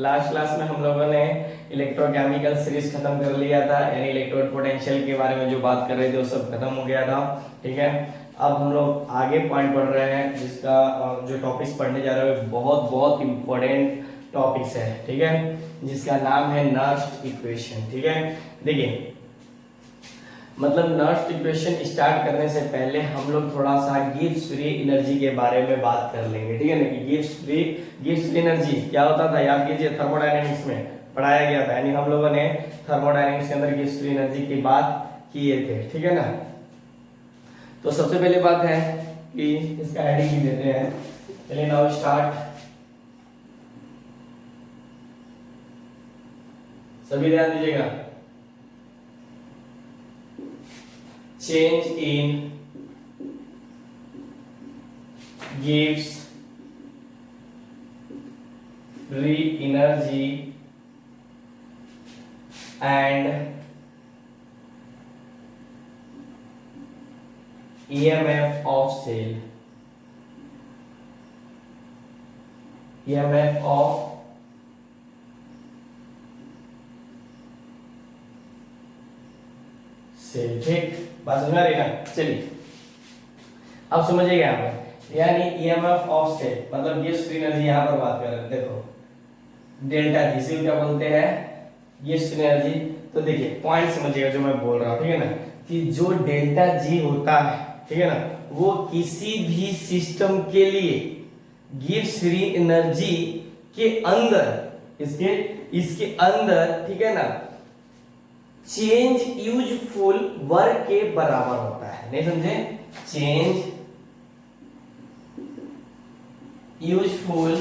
Last class में हम लोगों ने इलेक्ट्रोकेमिकल सीरीज खत्म कर लिया था, यानी इलेक्ट्रोड पोटेंशियल के बारे में जो बात कर रहे थे वो सब खत्म हो गया था। ठीक है, अब हम लोग आगे पॉइंट पढ़ रहे हैं, जिसका जो टॉपिक्स पढ़ने जा रहे हैं बहुत बहुत इंपॉर्टेंट टॉपिक्स है। ठीक है, जिसका नाम है नर्स्ट इक्वेशन। ठीक है, देखिए मतलब नर्स्ट इक्वेशन स्टार्ट करने से पहले हम लोग थोड़ा सा गिब्स फ्री एनर्जी के बारे में बात कर लेंगे। ठीक है ना, कि गिब्स फ्री एनर्जी क्या होता था, याद कीजिए थर्मोडायनेमिक्स में पढ़ाया गया था, यानी हम लोगों ने थर्मोडायनेमिक्स के अंदर गिब्स फ्री एनर्जी की बात किए थे। ठीक है ना, तो सबसे पहले बात है कि इसका हेडिंग ही देते हैं। चलिए नाउ स्टार्ट। सभी ध्यान दीजिएगा। Change in gives free energy and EMF of cell, EMF of cell. ठीक, बात समझ में आ रही है ना। चलिए अब समझिएगा यहाँ पर, यानी EMF ऑफ सेल मतलब गिब्स फ्री एनर्जी यहाँ पर बात कर रहे हैं। देखो डेल्टा जी, इसे क्या बोलते हैं, गिब्स फ्री एनर्जी। तो देखिए पॉइंट समझिएगा जो मैं बोल रहा हूँ। ठीक है ना, कि जो डेल्टा जी होता है, ठीक है ना, वो किसी भी सिस्टम के लिए गिब्स फ्री एनर्जी के अंदर इसके अंदर, ठीक है ना, चेंज यूजफुल वर्क के बराबर होता है। नहीं समझे, चेंज यूजफुल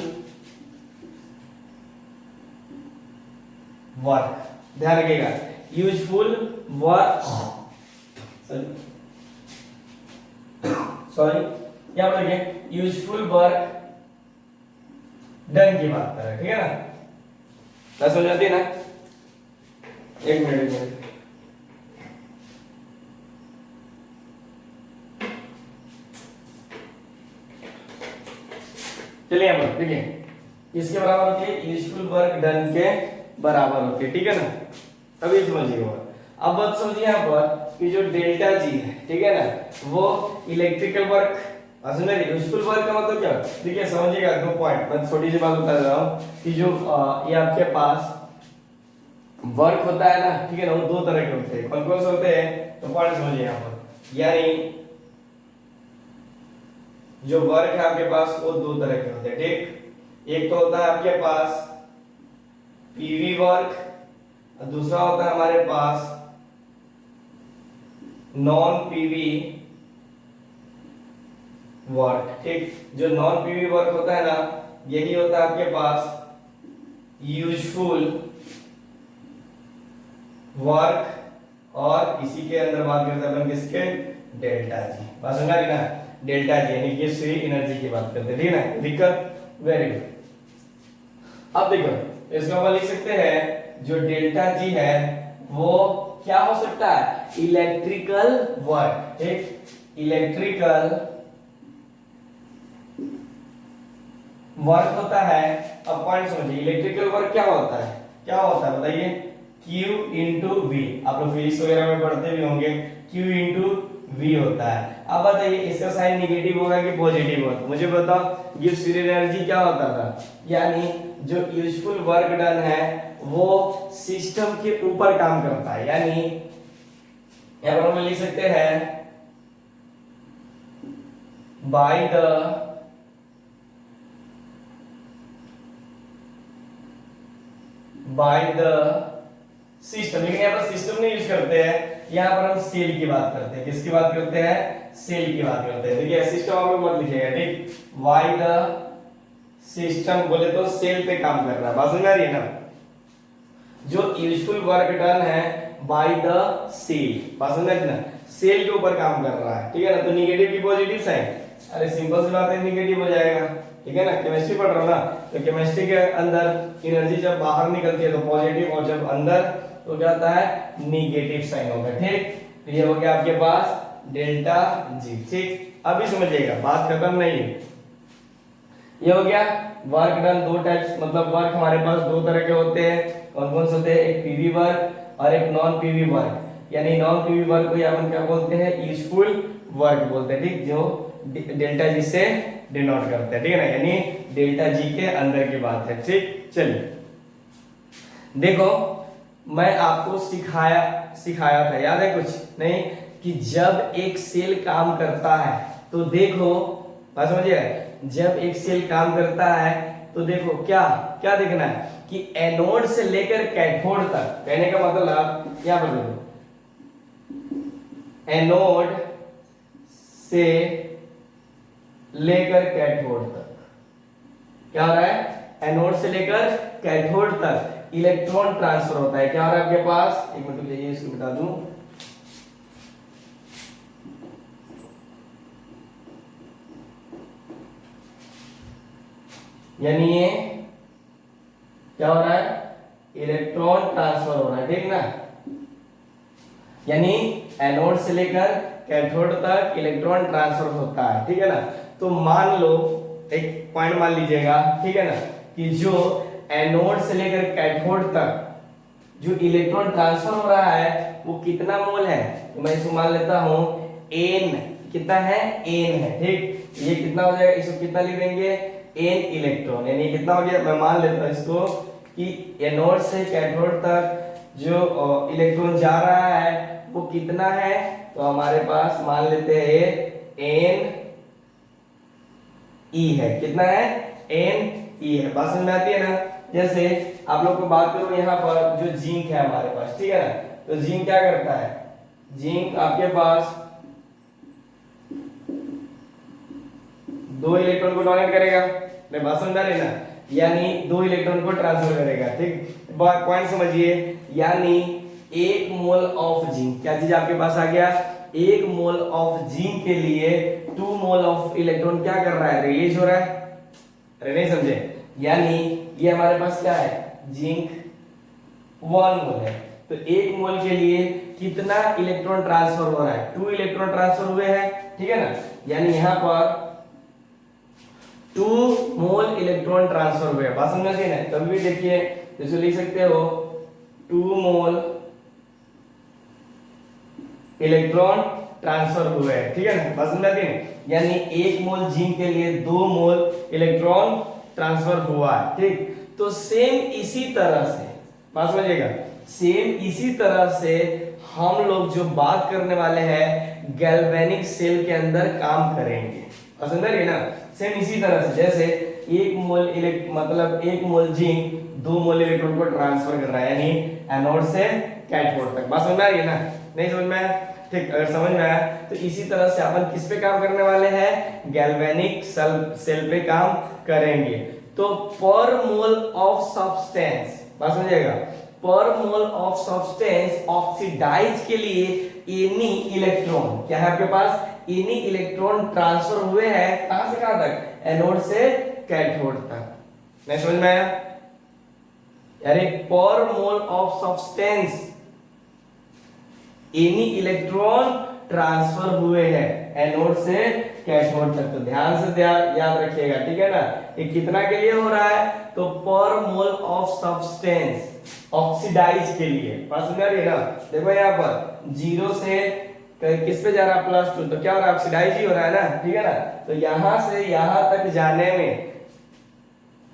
वर्क, ध्यान रखिएगा, यूजफुल वर्क, सॉरी क्या बोलेंगे, यूजफुल वर्क डन की बात कर रहे हैं। ठीक है ना, क्या समझ आती है ना। एक मिनट चलिए यहाँ पर देखिए, इसके बराबर होती है यूजफुल वर्क डन के बराबर होती है। ठीक है ना, अभी समझिएगा। अब बात समझिए यहाँ पर कि जो डेल्टा जी है, ठीक है ना, वो इलेक्ट्रिकल वर्क, यूजफुल वर्क का मतलब क्या, देखिए समझिएगा दो पॉइंट। मैं छोटी सी बात बता रहा हूँ कि जो ये आपके पास वर्क होता है ना, ठीक है ना, वो दो तरह के होते हैं। कौन कौन से होते हैं, तो पॉइंट समझिए यहाँ पर, यानी जो वर्क है आपके पास वो दो तरह के होते हैं। ठीक, एक तो होता है आपके पास पीवी वर्क, और दूसरा होता है हमारे पास नॉन पीवी वर्क। ठीक, जो नॉन पीवी वर्क होता है ना, यही होता है आपके पास यूजफुल वर्क, और इसी के अंदर बात करते हैं अपन किसके, डेल्टा जी। बात समझ आ रही ना, डेल्टा जी यानी कि फ्री एनर्जी की बात करते हैं। ठीक है ना, दिक्कत, वेरी गुड। अब देखो इसका हम लिख सकते हैं, जो डेल्टा जी है वो क्या हो सकता है, इलेक्ट्रिकल वर्क। ठीक, इलेक्ट्रिकल वर्क होता है। अब पॉइंट समझिए, इलेक्ट्रिकल वर्क क्या होता है, क्या होता है बताइए, Q इंटू वी। आप लोग फिजिक्स वगैरह में पढ़ते भी होंगे, Q इंटू वी होता है। अब बताइए इसका साइन निगेटिव होगा कि पॉजिटिव होगा, मुझे बताओ। गिब्स फ्री एनर्जी क्या होता था, यानी जो यूजफुल वर्क डन है वो सिस्टम के ऊपर काम करता है, यानी यहां पर हम लिख सकते हैं बाय द सिस्टम। लेकिन यहाँ पर सिस्टम नहीं यूज करते हैं, यहाँ पर हम सेल की बात करते हैं। किसकी बात करते हैं, सेल की बात करते हैं। देखिए सिस्टम आप लोग मत लिखिएगा। ठीक, बाय द सिस्टम बोले तो सेल पे काम कर रहा है। बात समझ आ रही है ना, जो यूजफुल वर्क डन है बाय द सेल, बात समझ आ रही है ना, सेल के ऊपर काम कर रहा है। ठीक है ना, तो निगेटिव की पॉजिटिव साइन, अरे सिंपल सी बात है, निगेटिव हो जाएगा। ठीक है ना, केमिस्ट्री पढ़ रहा हूं ना, तो केमिस्ट्री के अंदर एनर्जी जब बाहर निकलती है तो पॉजिटिव, और जब अंदर तो क्या होता है, निगेटिव साइन होगा। ठीक, तो ये हो गया आपके पास डेल्टा जी। ठीक, अभी समझिएगा, बात खत्म नहीं है। ये हो गया वर्क डन। दो टाइप्स मतलब वर्क हमारे पास दो तरह के होते हैं। कौन कौन से होते हैं? एक पीवी वर्क और एक नॉन पीवी वर्क। यानी नॉन पीवी वर्क को अपन क्या बोलते हैं? यूजफुल वर्क बोलते हैं, ठीक, जो डेल्टा जी से डिनोट करते हैं, ठीक है ना, यानी डेल्टा जी के अंदर की बात है, ठीक। चलिए देखो, मैं आपको सिखाया था, याद है कुछ नहीं, कि जब एक सेल काम करता है तो देखो, बात समझिए, जब एक सेल काम करता है तो देखो क्या क्या देखना है कि एनोड से लेकर कैथोड तक, कहने का मतलब क्या बोल रहे हो, एनोड से लेकर कैथोड तक क्या हो रहा है? एनोड से लेकर कैथोड तक इलेक्ट्रॉन ट्रांसफर होता है। क्या हो रहा है आपके पास? एक मिनट चाहिए, इसको बता दूं। यानी ये क्या हो रहा है? इलेक्ट्रॉन ट्रांसफर हो रहा है, ठीक ना। यानी एनोड से लेकर कैथोड तक इलेक्ट्रॉन ट्रांसफर होता है, ठीक है ना। तो मान लो, एक पॉइंट मान लीजिएगा, ठीक है ना, कि जो एनोड से लेकर कैथोड तक जो इलेक्ट्रॉन ट्रांसफर हो रहा है वो कितना मोल है? तो मैं इसको मान लेता हूं n, कितना है? n है, ठीक। ये कितना हो जाएगा? इसको कितना लिख देंगे? n इलेक्ट्रॉन, यानी कितना हो गया? मैं मान लेता हूं इसको कि एनोड से कैथोड तक जो इलेक्ट्रॉन जा रहा है वो कितना है? तो हमारे पास मान लेते हैं n e है। कितना है? n e है। बात समझ में आती है ना। जैसे आप लोग को बात करो, यहाँ पर जो जिंक है हमारे पास, ठीक है ना, तो जिंक क्या करता है? जिंक आपके पास दो इलेक्ट्रॉन को डोनेट करेगा, मैं बात समझ रही ना, यानी दो इलेक्ट्रॉन को ट्रांसफर करेगा, ठीक। पॉइंट समझिए, यानी एक मोल ऑफ जिंक, क्या चीज आपके पास आ गया? एक मोल ऑफ जिंक के लिए 2 मोल ऑफ इलेक्ट्रॉन क्या कर रहा है? रिलीज हो रहा है। अरे नहीं समझे? यानी ये हमारे पास क्या है? जिंक 1 मोल है, तो 1 मोल के लिए कितना इलेक्ट्रॉन ट्रांसफर हो रहा है? 2 इलेक्ट्रॉन ट्रांसफर हुए हैं, ठीक है ना। यानी यहां पर 2 मोल इलेक्ट्रॉन ट्रांसफर हुए। बात समझ में ना। कभी भी देखिए, जैसे लिख सकते हो 2 मोल इलेक्ट्रॉन ट्रांसफर हुए, ठीक है ना। बात समझ में ना। यानी 1 मोल जिंक के लिए 2 मोल इलेक्ट्रॉन ट्रांसफर हुआ है, ठीक। तो सेम इसी तरह से, बात समझिएगा, सेम इसी तरह से हम लोग जो बात करने वाले हैं गैल्वेनिक सेल के अंदर काम करेंगे। समझ रहे ना। सेम इसी तरह से, जैसे 1 मोल मतलब 1 मोल जिंक 2 मोल इलेक्ट्रॉन को ट्रांसफर कर रहा है, यानी एनोड से कैथोड तक। बात समझ में आ रही है ना? नहीं समझ में आया? ठीक, अगर समझ में आया तो इसी तरह से अपन किस पे काम करने वाले हैं? गैल्वेनिक सेल पे काम करेंगे। तो पर मोल ऑफ सब्सटेंस, बात समझिएगा, पर मोल ऑफ सब्सटेंस ऑक्सीडाइज के लिए एनी इलेक्ट्रॉन क्या है आपके पास? एनी इलेक्ट्रॉन ट्रांसफर हुए हैं, कहां से कहां तक? एनोड से कैथोड तक। नहीं समझ में आया? यानी पर mole of substance any electron transfer हुए हैं एनोड से कैथोड तक। तो ध्यान से याद रखिएगा, ठीक है ना। ये कितना के लिए हो रहा है? तो पर मोल ऑफ सब्सटेंस ऑक्सीडाइज के लिए। बात समझ रही है ना। देखो यहाँ पर 0 से किस पे जा रहा है? +2, तो क्या हो रहा है? ऑक्सीडाइज ही हो रहा है ना, ठीक है ना। तो यहां से यहां तक जाने में,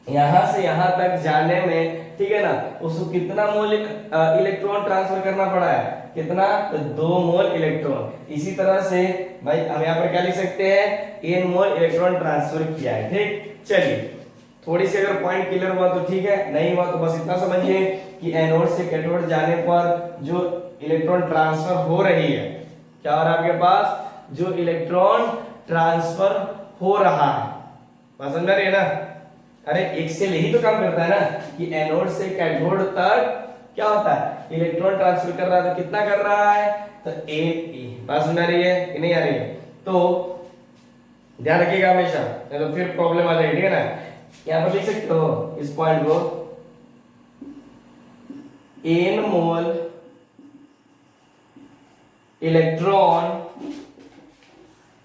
यहां से यहां तक जाने में, ठीक है ना, उसको कितना मोल इलेक्ट्रॉन ट्रांसफर करना पड़ा है? कितना? तो 2 मोल इलेक्ट्रॉन। इसी तरह से भाई हम यहाँ पर क्या लिख सकते हैं? n मोल इलेक्ट्रॉन ट्रांसफर किया है, ठीक। चलिए थोड़ी सी अगर पॉइंट क्लियर हुआ तो ठीक है, नहीं हुआ तो बस इतना समझिए कि एनोड से कैथोड जाने पर जो इलेक्ट्रॉन ट्रांसफर हो रही है, क्या हो रहा है आपके पास? जो इलेक्ट्रॉन ट्रांसफर हो रहा है। बात समझ रही है ना। अरे एक सेल यही तो काम करता है ना कि एनोड से कैथोड तक क्या होता है? इलेक्ट्रॉन ट्रांसफर कर रहा है। तो कितना कर रहा है? तो 8e। बात समझ आ रही है कि नहीं आ रही है? तो ध्यान रखिएगा हमेशा, नहीं तो फिर प्रॉब्लम आ जाएगी, ठीक है ना। यहां पर लिख सकते हो इस पॉइंट को, n मोल इलेक्ट्रॉन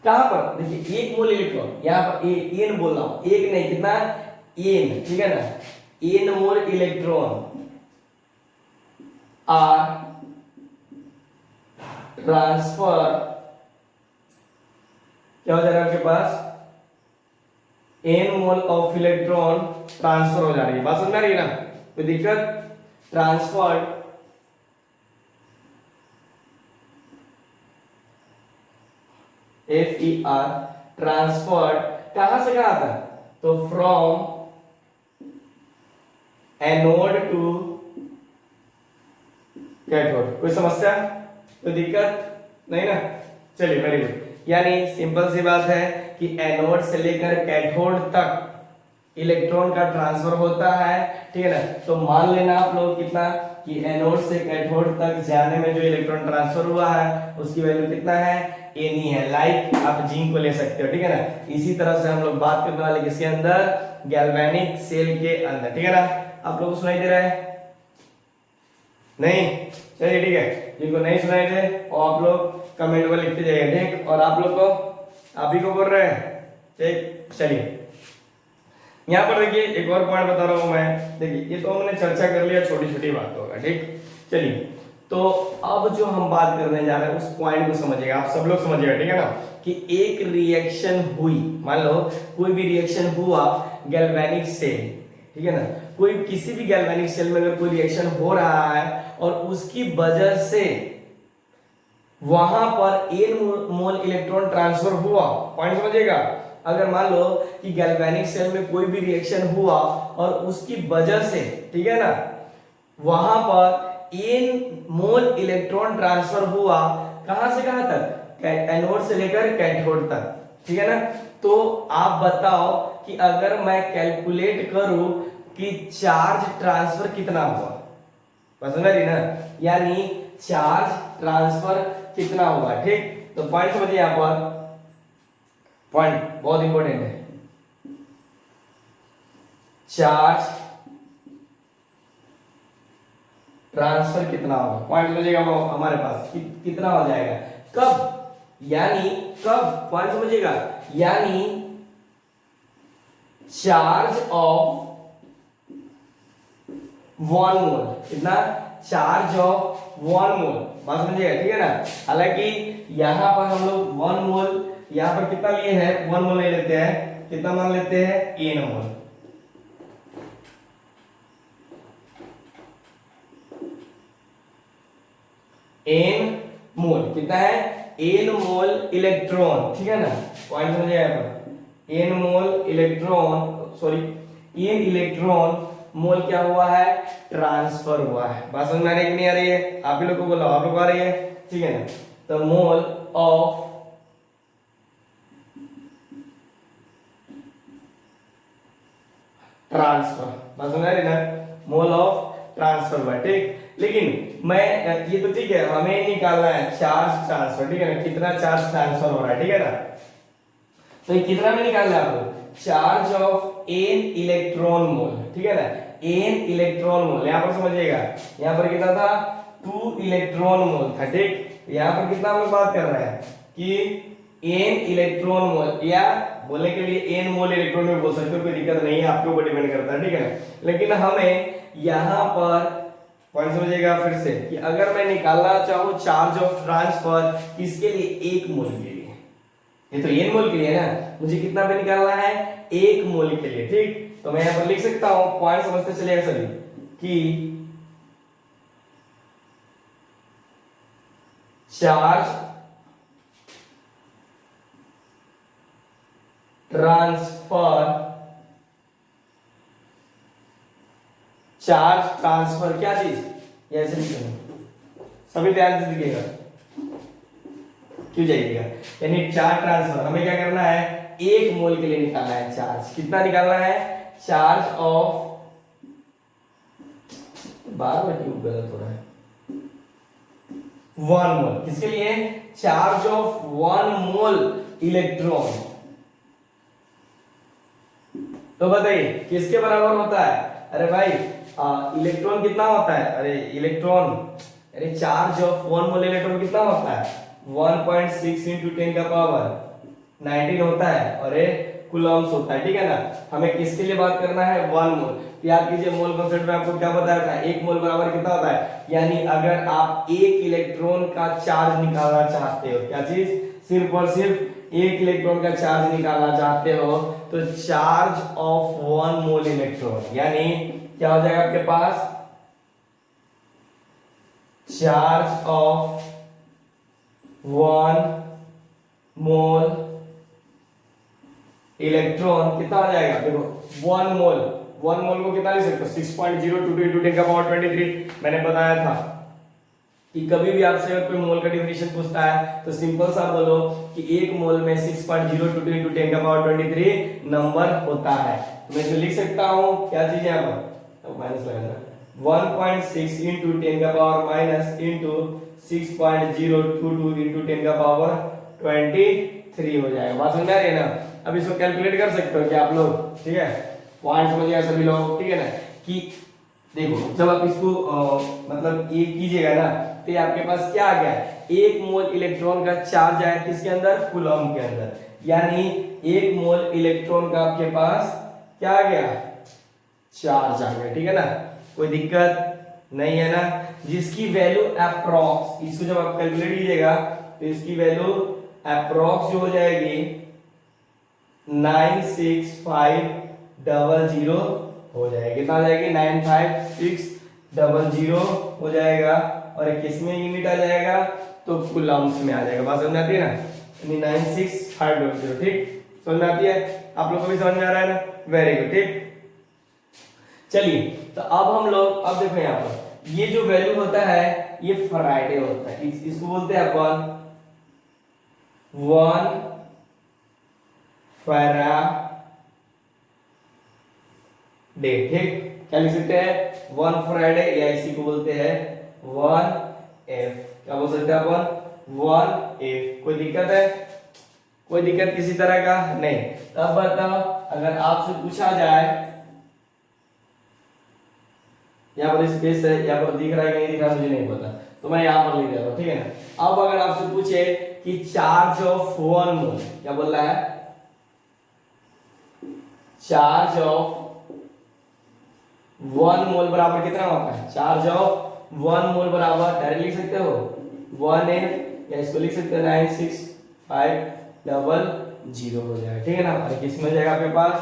कहां पर देखिए 1 मोल इलेक्ट्रॉन, यहां पर एन बोल रहा हूं, एक नहीं कितना एन, ठीक है ना, N mole electron are transfer, क्या हो जाएगा आपके पास, N mole of electron transfer हो जा रही है, बात समझ में आ रही है ना, कोई दिक्कत, ट्रांसफर्ड FER ट्रांसफर्ड कहां से कहां तक, तो फ्रॉम एनोड टू कैथोड, कोई समस्या, कोई दिक्कत नहीं ना, चलिए वेरी गुड। यानी सिंपल सी बात है कि एनोड से लेकर कैथोड तक इलेक्ट्रॉन का ट्रांसफर होता है, ठीक है ना। तो मान लेना आप लोग कितना कि एनोड से कैथोड तक जाने में जो इलेक्ट्रॉन ट्रांसफर हुआ है उसकी वैल्यू कितना है, एन ही है। लाइक आप जिंक को ले सकते हो, ठीक है ना। इसी तरह से हम लोग बात करने वाले किसके अंदर, गैल्वेनिक सेल के अंदर, ठीक है ना। आप लोग को सुनाई दे रहा है नहीं, चलिए ठीक है, जिनको नहीं सुनाई दे और आप लोग कमेंट में लिखते जाइए, ठीक। और आप लोग को आप ही को बोल रहे हैं, ठीक। चलिए यहाँ पर देखिए एक और पॉइंट बता रहा हूं मैं, देखिए ये तो हमने चर्चा कर लिया छोटी छोटी बातों का, ठीक। चलिए तो अब जो हम बात करने जा रहे हैं उस पॉइंट को समझिएगा, आप सब लोग समझिएगा, ठीक है ना, कि एक रिएक्शन हुई, मान लो कोई भी रिएक्शन हुआ गैल्वेनिक सेल, ठीक है ना, कोई किसी भी गैल्वेनिक सेल में अगर कोई रिएक्शन हो रहा है और उसकी वजह से वहां पर एन मोल इलेक्ट्रॉन ट्रांसफर हुआ, पॉइंट समझिएगा। अगर मान लो कि गैल्वेनिक सेल में कोई भी रिएक्शन हुआ और उसकी वजह से, ठीक है ना, वहां पर एन मोल इलेक्ट्रॉन ट्रांसफर हुआ, कहां से कहां तक, एनोड से लेकर कैथोड तक, ठीक है ना। तो आप बताओ कि अगर मैं कैलकुलेट करूं कि चार्ज ट्रांसफर कितना हुआ, समझ रही ना, यानी चार्ज ट्रांसफर कितना हुआ, ठीक। तो पॉइंट समझिए, यहां पर पॉइंट बहुत इंपॉर्टेंट है, चार्ज ट्रांसफर कितना होगा, पॉइंट समझिएगा हमारे पास कितना हो जाएगा, कब, यानी कब, पॉइंट समझिएगा, यानी चार्ज ऑफ 1 मोल, कितना, चार्ज ऑफ 1 मोल, बात समझिएगा, ठीक है ना। हालांकि यहां पर हम लोग 1 मोल, यहां पर कितना लिए हैं, 1 मोल नहीं लेते हैं, कितना मान लेते हैं, एन मोल, एन मोल कितना है, एन मोल इलेक्ट्रॉन, ठीक है ना, पॉइंट समझिए यहां पर, N mole electron, sorry N electron mole क्या हुआ है, ट्रांसफर हुआ है, बात समझ में आ रही है कि नहीं आ रही है, आप ही लोग को बोला, आप लोग आ रही है, ठीक है ना। तो मोल ऑफ ट्रांसफर, बात समझ आ रही है ना, मोल ऑफ ट्रांसफर हुआ, ठीक। लेकिन मैं ये तो ठीक है, हमें निकालना है चार्ज ट्रांसफर, ठीक है ना, कितना चार्ज ट्रांसफर हो रहा है, ठीक है ना। तो ये कितना में निकालना है आपको, चार्ज ऑफ एन इलेक्ट्रॉन मोल, ठीक है ना, एन इलेक्ट्रॉन मोल, यहां पर समझिएगा, यहां पर कितना था, 2 इलेक्ट्रॉन मोल था, ठीक। यहां पर कितना हम लोग बात कर रहे हैं कि एन इलेक्ट्रॉन मोल, या बोलने के लिए एन मोल इलेक्ट्रॉन में बोल सकते हो, कोई दिक्कत नहीं है, आपके ऊपर डिपेंड करता है, ठीक है ना। लेकिन हमें यहां पर पॉइंट समझिएगा फिर से कि अगर मैं निकालना चाहूं चार्ज ऑफ ट्रांसफर किसके लिए, 1 मोल के लिए, ये तो एन मोल के लिए है ना, मुझे कितना पे निकालना है, 1 मोल के लिए, ठीक। तो मैं यहां पर लिख सकता हूं, पॉइंट समझते चलिएगा सभी, कि चार्ज ट्रांसफर, चार्ज ट्रांसफर क्या चीज, ऐसे लिखेंगे, सभी ध्यान से लिखिएगा, क्यों जाइएगा, यानी चार्ज ट्रांसफर हमें क्या करना है, 1 मोल के लिए निकालना है चार्ज, कितना निकालना है, चार्ज ऑफ, बार बार क्यों गलत हो रहा है, 1 मोल, किसके लिए, चार्ज ऑफ 1 मोल इलेक्ट्रॉन। तो बताइए किसके बराबर होता है, अरे भाई इलेक्ट्रॉन कितना होता है, अरे इलेक्ट्रॉन, अरे चार्ज ऑफ 1 मोल इलेक्ट्रॉन कितना होता है, 1.6 × 10⁻⁴, 19 होता है और ये कूलम्स होता है, ठीक है ना। हमें किसके लिए बात करना है, 1 मोल। याद कीजिए मोल कॉन्सेप्ट में आपको क्या बताया था, 1 मोल बराबर कितना होता है, यानी अगर आप एक इलेक्ट्रॉन का चार्ज निकालना चाहते हो, क्या चीज, सिर्फ और सिर्फ एक इलेक्ट्रॉन का चार्ज निकालना चाहते हो, तो चार्ज ऑफ 1 मोल इलेक्ट्रॉन, यानी क्या हो जाएगा आपके पास, चार्ज ऑफ 1 मोल इलेक्ट्रॉन कितना आ जाएगा, देखो 1 मोल को कितना लिख सकते हो, 6.022 into 10 का पावर 23। मैंने बताया था कि कभी भी आपसे अगर कोई मोल का डेफिनेशन पूछता है तो सिंपल सा बोलो कि 1 मोल में 6.022 into 10 का पावर 23 नंबर होता है। तो मैं इसे लिख सकता हूं, क्या चीज है यहाँ पर, तो माइनस लगाना, 1.6 into 10 का पावर माइनस into 6.022 into 10 का पावर 23 हो जाएगा। बात समझ आ रही है ना। अब इसको कैलकुलेट कर सकते हो क्या आप लोग, ठीक है, पॉइंट समझिए सभी लोग, ठीक है ना। कि देखो जब आप इसको मतलब ये कीजिएगा ना, तो ये आपके पास क्या आ गया, 1 मोल इलेक्ट्रॉन का चार्ज आया किसके अंदर, कूलम के अंदर, यानी 1 मोल इलेक्ट्रॉन का आपके पास क्या आ गया, चार्ज आ गया, ठीक है ना। कोई दिक्कत नहीं है ना। जिसकी वैल्यू अप्रॉक्स, इसको जब आप कैलकुलेट कीजिएगा तो इसकी वैल्यू अप्रॉक्स जो हो जाएगी 96500 हो जाएगी, कितना आ जाएगी, 95600 हो जाएगा, और किस में यूनिट आ जाएगा, तो कूलम्स में आ जाएगा। बात समझ आती है ना, यानी 96500, ठीक, समझ में आती है, आप लोग को भी समझ में आ रहा है ना, वेरी गुड, ठीक। चलिए तो अब हम लोग, अब देखो यहाँ पर ये जो वैल्यू होता है ये फैराडे होता है, इसको बोलते हैं अपन 1 फैराडे, ठीक, क्या लिख सकते हैं, 1 फैराडे, या इसी को बोलते हैं 1F, क्या बोल सकते हैं अपन, 1F। कोई दिक्कत है, कोई दिक्कत किसी तरह का नहीं। तो अब बताओ अगर आपसे पूछा जाए, यहाँ पर स्पेस है, यहाँ पर दिख रहा है कि नहीं दिख रहा मुझे नहीं पता, तो मैं यहाँ पर लिख देता हूँ, ठीक है ना। अब अगर आपसे पूछे कि चार्ज ऑफ 1 मोल, क्या बोल रहा है, चार्ज ऑफ 1 मोल बराबर कितना होता है, चार्ज ऑफ 1 मोल बराबर डायरेक्ट लिख सकते हो 1F, या इसको लिख सकते हो 96500 हो जाएगा, ठीक है ना। और किस में हो जाएगा आपके पास,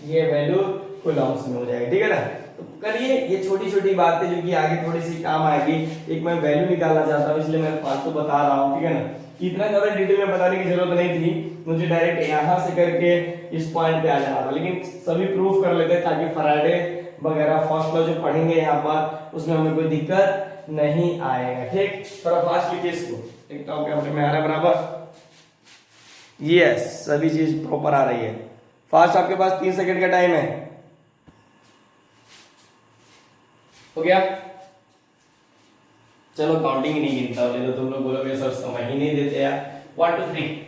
ये वैल्यू कूलम्स में हो जाएगा, ठीक है ना। तो करिए ये छोटी छोटी बातें जो कि आगे थोड़ी सी काम आएगी। एक मैं वैल्यू निकालना चाहता हूँ इसलिए मैं फालतू बता रहा हूँ, ठीक है ना। इतना ज्यादा डिटेल में बताने की जरूरत नहीं थी, मुझे डायरेक्ट यहाँ से करके इस पॉइंट पे आ जाना था, लेकिन सभी प्रूफ कर लेते ताकि फैराडे वगैरह फर्स्ट लॉ जो पढ़ेंगे यहाँ पर उसमें हमें कोई दिक्कत नहीं आएगा, ठीक। थोड़ा फास्ट लिखिए इसको, एक तो अपने में आ रहा है बराबर, यस सभी चीज प्रॉपर आ रही है। फास्ट आपके पास 3 सेकंड का टाइम है, हो गया। चलो काउंटिंग ही नहीं गिनता, बोले तो तुम लोग बोलोगे सर समझ ही नहीं देते यार। 1 2 3,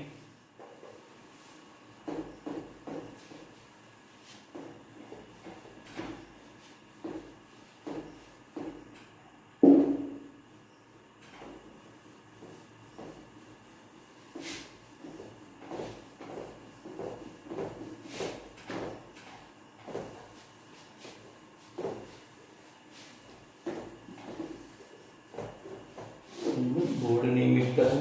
बोर्ड नहीं मिलता है।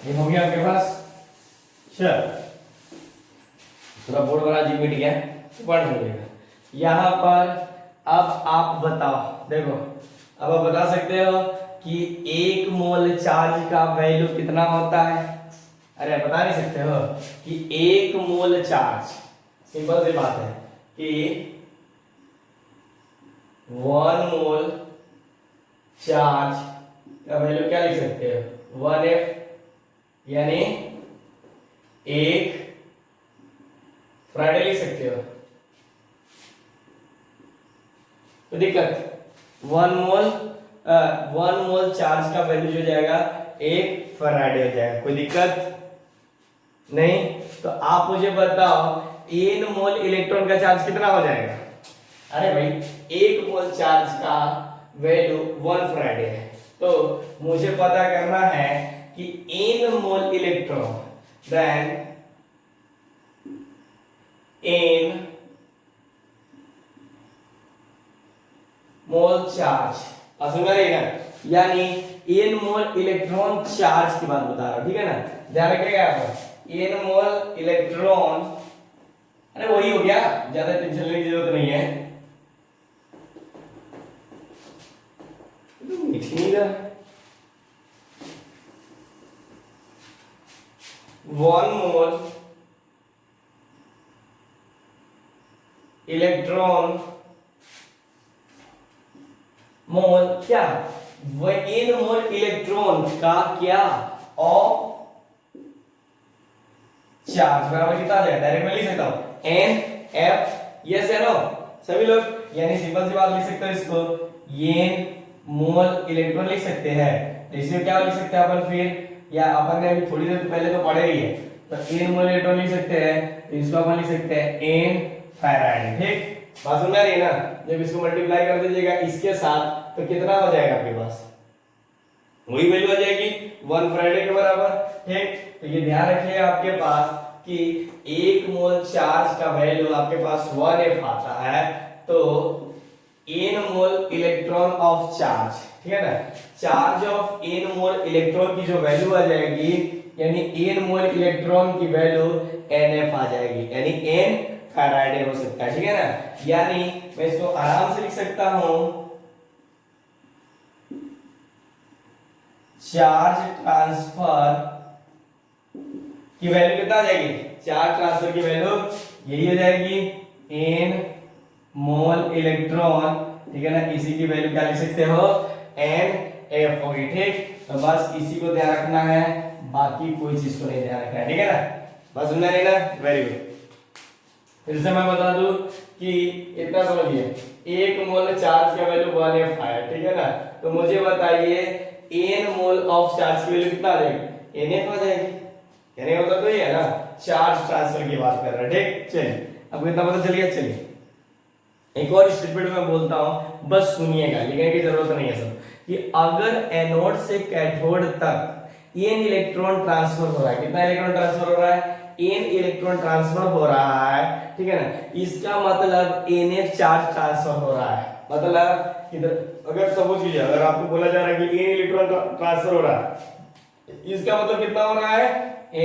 ये हो गया आपके पास, चल थोड़ा बोर्ड वाला जी मिट गया, पढ़ लीजिएगा यहाँ पर। अब आप बताओ, देखो अब आप बता सकते हो कि 1 मोल चार्ज का वैल्यू कितना होता है। अरे बता नहीं सकते हो कि 1 मोल चार्ज, सिंपल सी बात है कि 1 मोल चार्ज का वैल्यू क्या लिख सकते हो, 1F, यानी 1 फैराडे लिख सकते हो, कोई दिक्कत? 1 मोल चार्ज का वैल्यू जो जाएगा 1 फैराडे हो जाएगा। कोई दिक्कत नहीं? तो आप मुझे बताओ n मोल इलेक्ट्रॉन का चार्ज कितना हो जाएगा? अरे भाई 1 मोल चार्ज का वैल्यू 1 फैराडे है, तो मुझे पता करना है कि n mole electron, then n mole charge समझ रहे हैं ना, यानी n मोल इलेक्ट्रॉन चार्ज की बात बता रहा हूं, ठीक है ना, ध्यान रखिएगा आप। n मोल इलेक्ट्रॉन, अरे वही हो गया, ज्यादा टेंशन लेने की जरूरत नहीं है। वन मोल इलेक्ट्रॉन मोल क्या, n मोल इलेक्ट्रॉन का क्या ऑफ चार्ज बराबर कितना आ जाएगा? डायरेक्ट में लिख सकता हूं n f, यस है नो सभी लोग, यानी सिंपल सी बात लिख सकते हो इसको, n मोल इलेक्ट्रॉन लिख सकते हैं। तो इसे क्या लिख सकते हैं अपन फिर, या अपन ने अभी थोड़ी देर पहले तो पढ़े ही है, तो n मोल इलेक्ट्रॉन लिख सकते हैं, तो इसको अपन लिख सकते हैं n फैराड। ठीक, बात समझ आ रही है ना? जब इसको मल्टीप्लाई कर दीजिएगा इसके साथ तो कितना हो जाएगा आपके पास? वही वैल्यू आ जाएगी 1 फैराड के बराबर। ठीक, तो ये ध्यान रखिए आपके पास कि 1 मोल चार्ज का वैल्यू आपके पास 1f आता है, तो n mole electron of charge, ठीक है ना, charge of n mole electron की जो वैल्यू आ जाएगी, यानी n मोल इलेक्ट्रॉन की वैल्यू nf आ जाएगी, यानी n फैराडे हो सकता है। ठीक है ना, यानी मैं इसको आराम से लिख सकता हूं, चार्ज ट्रांसफर की वैल्यू कितना आ जाएगी? चार्ज ट्रांसफर की वैल्यू यही हो जाएगी n मोल इलेक्ट्रॉन, ठीक है ना, इसी की वैल्यू क्या लिख सकते हो? nf होगी। ठीक, तो बस इसी को ध्यान रखना है, बाकी कोई चीज को नहीं ध्यान रखना है। ठीक है ना, बस समझा नहीं ना? Very good. फिर से मैं बता दूं कि इतना समझिए, 1 मोल चार्ज का वैल्यू 1f है, ठीक है ना, तो मुझे बताइए n मोल ऑफ चार्ज की वैल्यू कितना आ जाएगी? nf आ जाएगी, यानी होता तो ये है ना, चार्ज ट्रांसफर की बात कर रहे हैं। ठीक, चलिए अब इतना पता चल गया। चलिए एक और स्टेटमेंट में बोलता हूं, बस सुनिएगा, लिखने की जरूरत नहीं है सब, कि अगर एनोड से कैथोड तक n इलेक्ट्रॉन ट्रांसफर हो रहा है, कितना इलेक्ट्रॉन ट्रांसफर हो रहा है? n इलेक्ट्रॉन ट्रांसफर हो रहा है, ठीक है ना, इसका मतलब nf चार्ज ट्रांसफर हो रहा है। मतलब इधर अगर सपोज कीजिए, अगर आपको बोला जा रहा है कि n इलेक्ट्रॉन ट्रांसफर हो रहा है, इसका मतलब कितना हो रहा है?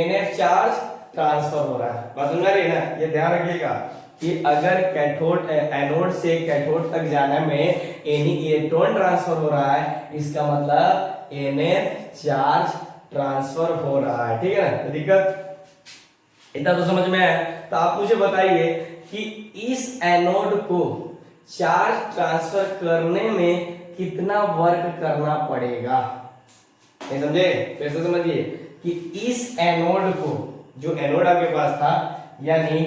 nf चार्ज ट्रांसफर हो रहा है। बात समझ रही है ना? ये ध्यान रखिएगा कि अगर कैथोड एनोड से कैथोड तक जाने में n इलेक्ट्रॉन ट्रांसफर हो रहा है, इसका मतलब nf चार्ज ट्रांसफर हो रहा है। ठीक है ना, तो दिक्कत इतना तो समझ में आया। तो आप मुझे बताइए कि इस एनोड को चार्ज ट्रांसफर करने में कितना वर्क करना पड़ेगा? नहीं समझे? फिर से समझिए कि इस एनोड को, जो एनोड आपके पास था, यानी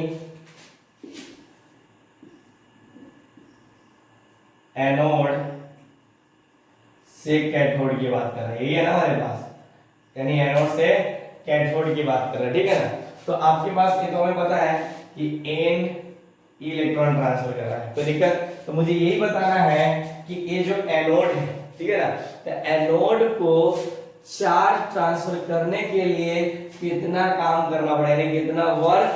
एनोड से कैथोड की बात कर रहे हैं, यही है ना हमारे पास, यानी एनोड से कैथोड की बात कर रहे हैं। ठीक है ना, तो आपके पास ये तो हमें पता है कि n इलेक्ट्रॉन ट्रांसफर कर रहा है, तो दिक्कत, तो मुझे यही बताना है कि ये जो एनोड है, ठीक है ना, तो एनोड को चार्ज ट्रांसफर करने के लिए कितना काम करना पड़ेगा, कितना वर्क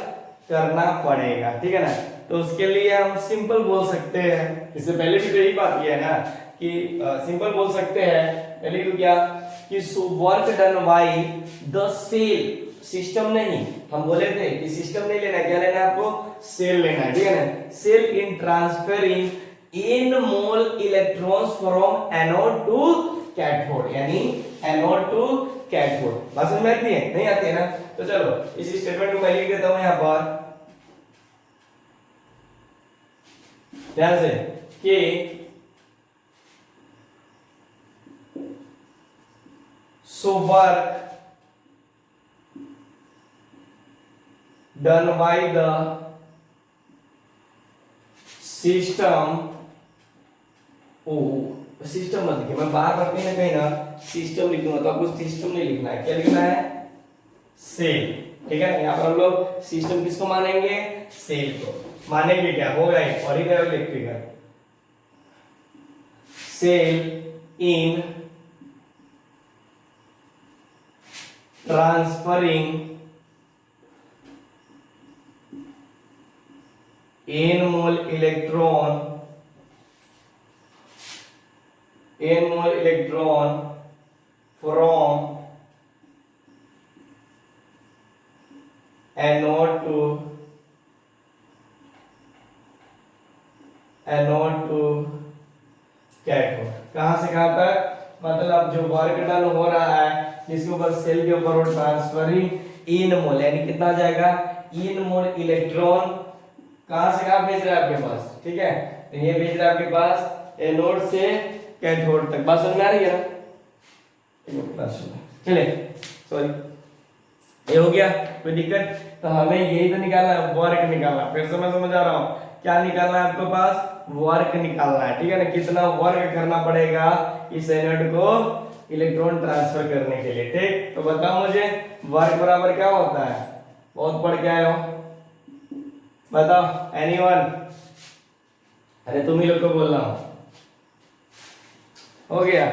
करना पड़ेगा। ठीक है ना, तो उसके लिए हम सिंपल बोल सकते हैं, इससे पहले भी तो यही बात किया है ना कि सिंपल बोल सकते हैं। पहले तो क्या कि work done by the cell, system नहीं, हम बोले थे कि सिस्टम नहीं लेना, क्या लेना है आपको? सेल लेना है। ठीक है ना, cell in transferring n mole electrons from anode to cathode, यानी एनोड टू कैथोड। बात समझ में आती है? नहीं आती है ना? तो चलो इस स्टेटमेंट को मैं लिख देता हूं यहां पर ध्यान से कि so work done by the system ओ सिस्टम मत लिखिए, मैं बार बार कहीं ना कहीं ना सिस्टम लिखूंगा तो आपको सिस्टम नहीं लिखना है, क्या लिखना है? सेल। ठीक है ना, यहाँ पर हम लोग सिस्टम किसको मानेंगे? सेल को। मानेंगे क्या होगा? Electrical cell in transferring n mole electron from anode to cathode. कहां से कहां तक? मतलब जो वर्क डन हो रहा है जिसके ऊपर सेल के ऊपर वो ट्रांसफरिंग इन मोल, यानी कितना जाएगा? इन मोल इलेक्ट्रॉन कहां से कहां भेज रहा है आपके पास? ठीक है, तो ये भेज रहा है आपके पास एनोड से कैथोड तक। बात समझ में आ रही है ना? चले सॉरी, ये हो गया, कोई दिक्कत? तो हमें यही तो निकालना है, वर्क निकालना। फिर से मैं समझा रहा हूं, क्या निकालना है आपके पास? वर्क निकालना है। ठीक है ना, कितना वर्क करना पड़ेगा इस एनोड को इलेक्ट्रॉन ट्रांसफर करने के लिए। ठीक, तो बताओ मुझे वर्क बराबर क्या होता है? बहुत पढ़ के आए हो, बताओ एनीवन? अरे तुम ही लोग को बोल रहा हूं, हो गया?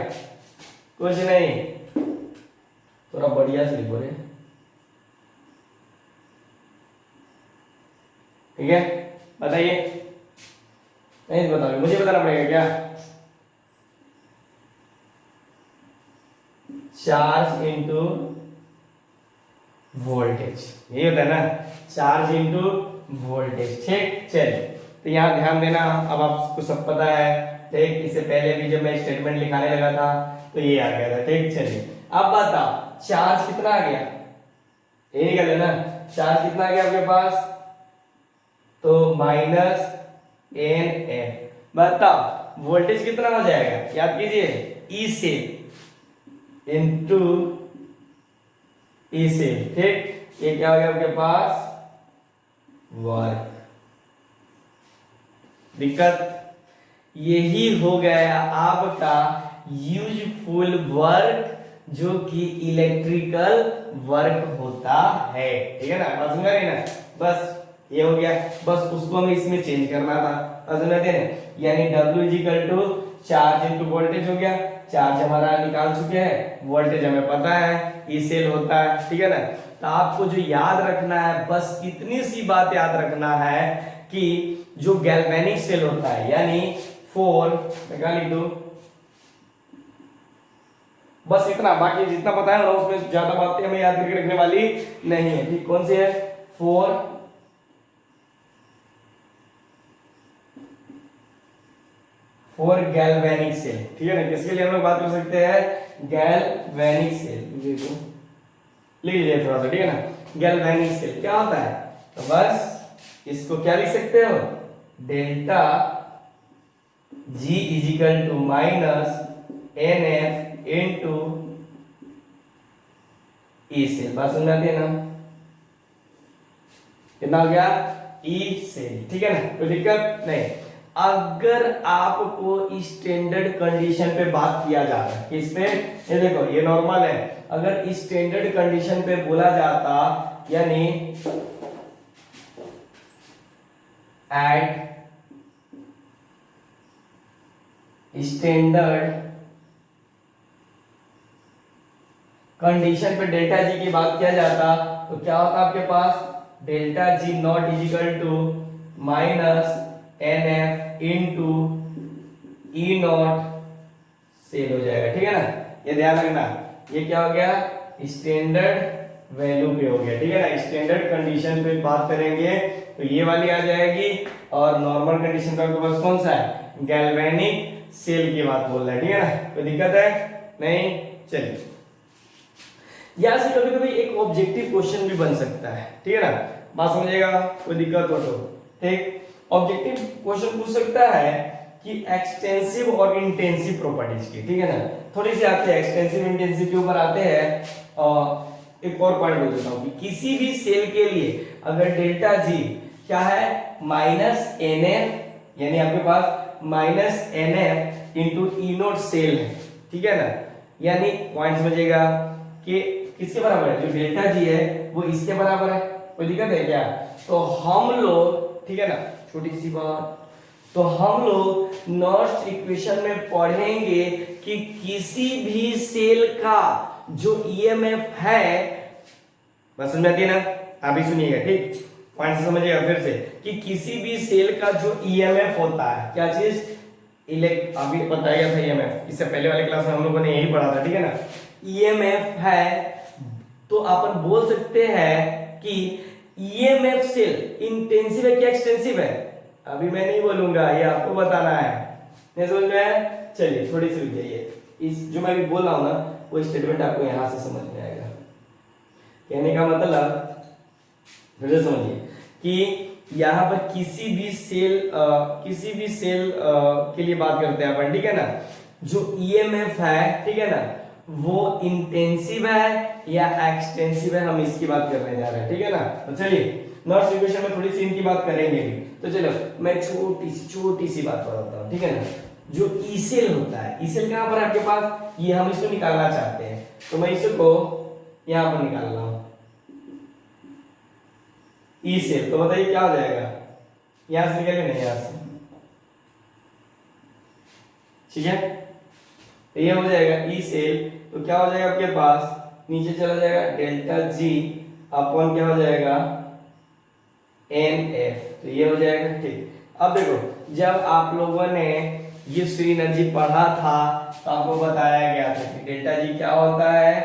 कुछ नहीं, थोड़ा बढ़िया से लिखो रे। ठीक है, बताइए। नहीं बताओ, मुझे बताना पड़ेगा क्या? चार्ज इनटू वोल्टेज, यही होता है ना, चार्ज इनटू वोल्टेज। ठीक, चलिए, तो यहाँ ध्यान देना, अब आपको सब पता है। ठीक, इससे पहले भी जब मैं स्टेटमेंट लिखाने लगा था तो ये आ गया था। ठीक, चलिए अब बताओ चार्ज कितना आ गया? ये निकल है ना, चार्ज कितना आ गया आपके पास? तो -NF। बताओ वोल्टेज कितना हो जाएगा? याद कीजिए, ई से इंटू ई से। ठीक, ये क्या हो गया आपके पास? वर्क। दिक्कत यही हो गया आपका यूजफुल वर्क, जो कि इलेक्ट्रिकल वर्क होता है। ठीक है ना, बात समझ रही ना? बस ये हो गया, बस उसको हमें इसमें चेंज करना था। समझ रहे थे? यानी W equal to charge into voltage हो गया। चार्ज हमारा निकाल चुके हैं, वोल्टेज हमें पता है, ई सेल होता है। ठीक है ना, तो आपको जो याद रखना है, बस इतनी सी बात याद रखना है कि जो गैल्वेनिक सेल होता है, यानी 4 निकाल ली, बस इतना, बाकी जितना पता है ना उसमें ज्यादा बातें हमें याद करके रखने वाली नहीं है। ठीक, कौन सी है? 4 गैल्वेनिक सेल। ठीक है ना, किसके लिए हम लोग बात कर सकते हैं? Galvanic cell. लिख लीजिए थोड़ा सा, ठीक है ना। गैल्वेनिक सेल क्या होता है? तो बस इसको क्या लिख सकते हो? Delta G equal to -NF into E cell. बात समझ आती है ना? कितना हो गया? E cell. ठीक है ना, कोई दिक्कत नहीं। अगर आपको स्टैंडर्ड कंडीशन पे बात किया जाता है, किस पे? ये देखो, ये नॉर्मल है। अगर स्टैंडर्ड कंडीशन पे बोला जाता, यानी एट स्टैंडर्ड कंडीशन पे डेल्टा जी की बात किया जाता, तो क्या होता आपके पास? Delta G not is equal to -NF into E not cell हो जाएगा। ठीक है ना, ये ध्यान रखना। ये क्या हो गया? स्टैंडर्ड वैल्यू पे हो गया। ठीक है ना, स्टैंडर्ड कंडीशन पे बात करेंगे तो ये वाली आ जाएगी, और नॉर्मल कंडीशन पे आपके पास कौन सा है? गैल्वेनिक सेल की बात बोल रहा है। ठीक है ना, कोई दिक्कत है? नहीं, चलिए। यहां से कभी कभी एक ऑब्जेक्टिव क्वेश्चन भी बन सकता है। ठीक है ना, बात समझिएगा, कोई दिक्कत हो तो। ठीक, ऑब्जेक्टिव क्वेश्चन पूछ सकता है कि एक्सटेंसिव और इंटेंसिव प्रॉपर्टीज की। ठीक है ना, थोड़ी सी आते हैं एक्सटेंसिव इंटेंसिव के ऊपर आते हैं। और एक और पॉइंट बोल देता हूं कि किसी भी सेल के लिए अगर डेल्टा जी क्या है? -NF, यानी आपके पास -NF इंटू ई नोट सेल है, ठीक है ना। यानी पॉइंट समझिएगा कि किसके बराबर है, जो डेल्टा जी है वो इसके बराबर है, कोई दिक्कत है क्या। तो हम लोग, ठीक है ना, छोटी सी बात, तो हम लोग नॉस्ट इक्वेशन में पढ़ेंगे कि किसी भी सेल का जो ईएमएफ है, बस समझ आती है ना, आप भी सुनिएगा, ठीक, पॉइंट से समझिएगा फिर से, कि किसी भी सेल का जो ईएमएफ होता है, क्या चीज, अभी बताया गया था ईएमएफ, इससे पहले वाले क्लास में हम लोगों ने यही पढ़ा था, ठीक है ना। ईएमएफ है तो अपन बोल सकते हैं कि ईएमएफ सेल इंटेंसिव है क्या एक्सटेंसिव है, अभी मैं नहीं बोलूंगा, ये आपको बताना है, नहीं समझ में आया। चलिए थोड़ी सी रुक जाइए, इस जो मैं अभी बोल रहा हूं ना वो स्टेटमेंट आपको यहां से समझ में आएगा। कहने का मतलब फिर से समझिए कि यहाँ पर किसी भी सेल के लिए बात करते हैं अपन, ठीक है ना, जो ईएमएफ है, ठीक है ना, वो इंटेंसिव है या एक्सटेंसिव है, हम इसकी बात करने जा रहे हैं, ठीक है ना। तो चलिए नॉट इक्वेशन में थोड़ी सी इनकी बात करेंगे भी, तो चलो मैं छोटी सी बात बताता हूँ, ठीक है ना। जो ई सेल होता है, ई सेल कहाँ पर है आपके पास, ये हम इसको निकालना चाहते हैं, तो मैं इसको यहाँ पर निकाल रहा हूँ ई सेल, तो बताइए क्या हो जाएगा, यहां से निकलेगा नहीं, यहां से, ठीक है, तो ये हो जाएगा ई सेल, तो क्या हो जाएगा आपके पास, नीचे चला जाएगा डेल्टा जी अपॉन क्या हो जाएगा एन एफ, तो ये हो जाएगा, ठीक। अब देखो जब आप लोगों ने ये फ्री एनर्जी पढ़ा था तो आपको बताया गया था कि डेल्टा जी क्या होता है,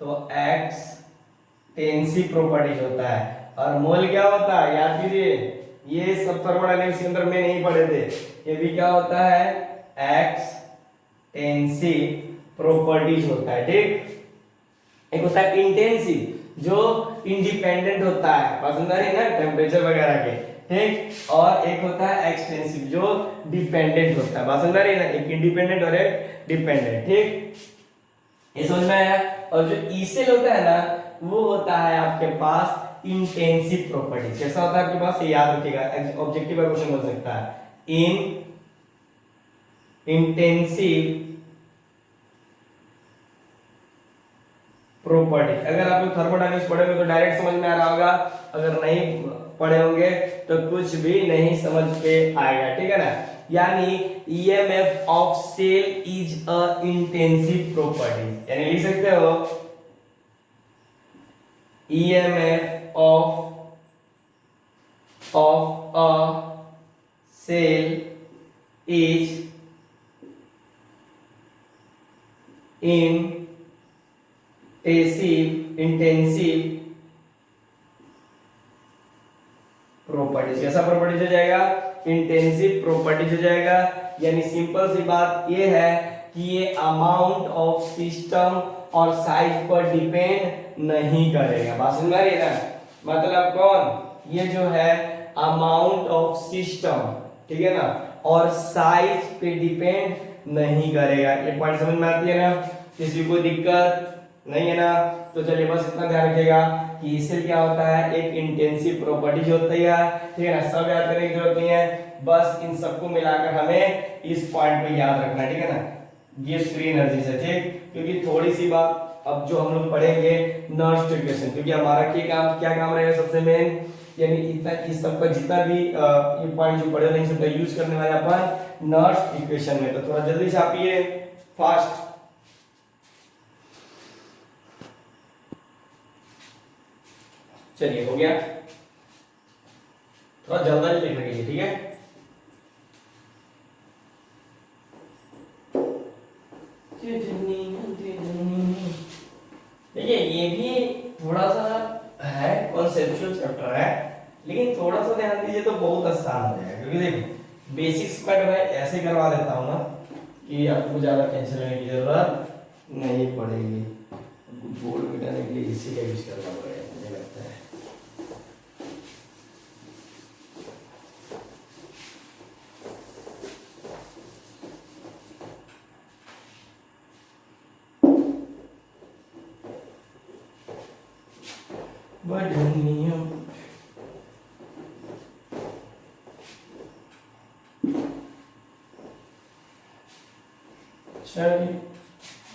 तो एक्सटेंसिव प्रॉपर्टीज होता है, और मोल क्या होता है, याद कीजिए, ये सब थर्मोडायनेमिक्स के अंदर में नहीं पढ़े थे, ये भी क्या होता है एक्सटेंसिव प्रॉपर्टीज होता है, ठीक। एक होता है इंटेंसिव जो इंडिपेंडेंट होता है, पसंद है ना टेम्परेचर वगैरह के, ठीक, और एक होता है एक्सटेंसिव जो डिपेंडेंट होता है, पसंद है ना, एक इंडिपेंडेंट और एक डिपेंडेंट, ठीक, ये समझ में आया। और जो ई सेल होता है ना वो होता है आपके पास इंटेंसिव प्रॉपर्टी, कैसा होता है आपके पास, ये याद रखिएगा, ऑब्जेक्टिव का क्वेश्चन बन सकता है, इन इंटेंसिव प्रॉपर्टी। अगर आप लोग थर्मोडायनेमिक्स पढ़े हो तो डायरेक्ट समझ में आ रहा होगा, अगर नहीं पढ़े होंगे तो कुछ भी नहीं समझ पे आएगा, ठीक है ना। यानी EMF of cell is a intensive property, यानी लिख सकते हो EMF of a cell is intensive properties, कैसा प्रॉपर्टीज हो जाएगा, इंटेंसिव प्रॉपर्टीज हो जाएगा। यानी सिंपल सी बात ये है कि ये अमाउंट ऑफ सिस्टम और साइज पर डिपेंड नहीं करेगा, बात समझ में आ रही है ना, मतलब कौन, ये जो है अमाउंट ऑफ सिस्टम, ठीक है ना, और साइज पे डिपेंड नहीं करेगा, ये पॉइंट समझ में आती है ना, किसी को दिक्कत नहीं है ना। तो चलिए बस इतना ध्यान रखिएगा कि इससे क्या होता है, एक इंटेंसिव प्रॉपर्टीज होती है, ठीक है ना, सब याद करने की जरूरत नहीं है, बस इन सबको मिलाकर हमें इस पॉइंट पे याद रखना, ठीक है ना, ये फ्री एनर्जी से, ठीक, क्योंकि थोड़ी सी बात अब जो हम लोग पढ़ेंगे नॉस्ट इक्वेशन, क्योंकि हमारा क्या काम रहेगा सबसे मेन, यानी इतना इस सब का जितना भी ये पॉइंट जो पढ़े नहीं सबका यूज करने वाले अपन नॉस्ट इक्वेशन में, तो थोड़ा जल्दी छापिए फास्ट। चलिए हो गया, थोड़ा जल्दी लिख लीजिए, ठीक है। देखिए ये भी थोड़ा सा है, कॉन्सेप्चुअल चैप्टर है, लेकिन थोड़ा सा ध्यान दीजिए तो बहुत आसान हो जाएगा, क्योंकि देखो बेसिक्स का मैं ऐसे करवा देता हूँ ना कि आपको ज्यादा टेंशन लेने की जरूरत नहीं पड़ेगी, बोर्ड मिटाने के लिए इसी का यूज करना पड़ेगा मुझे लगता है। चलिए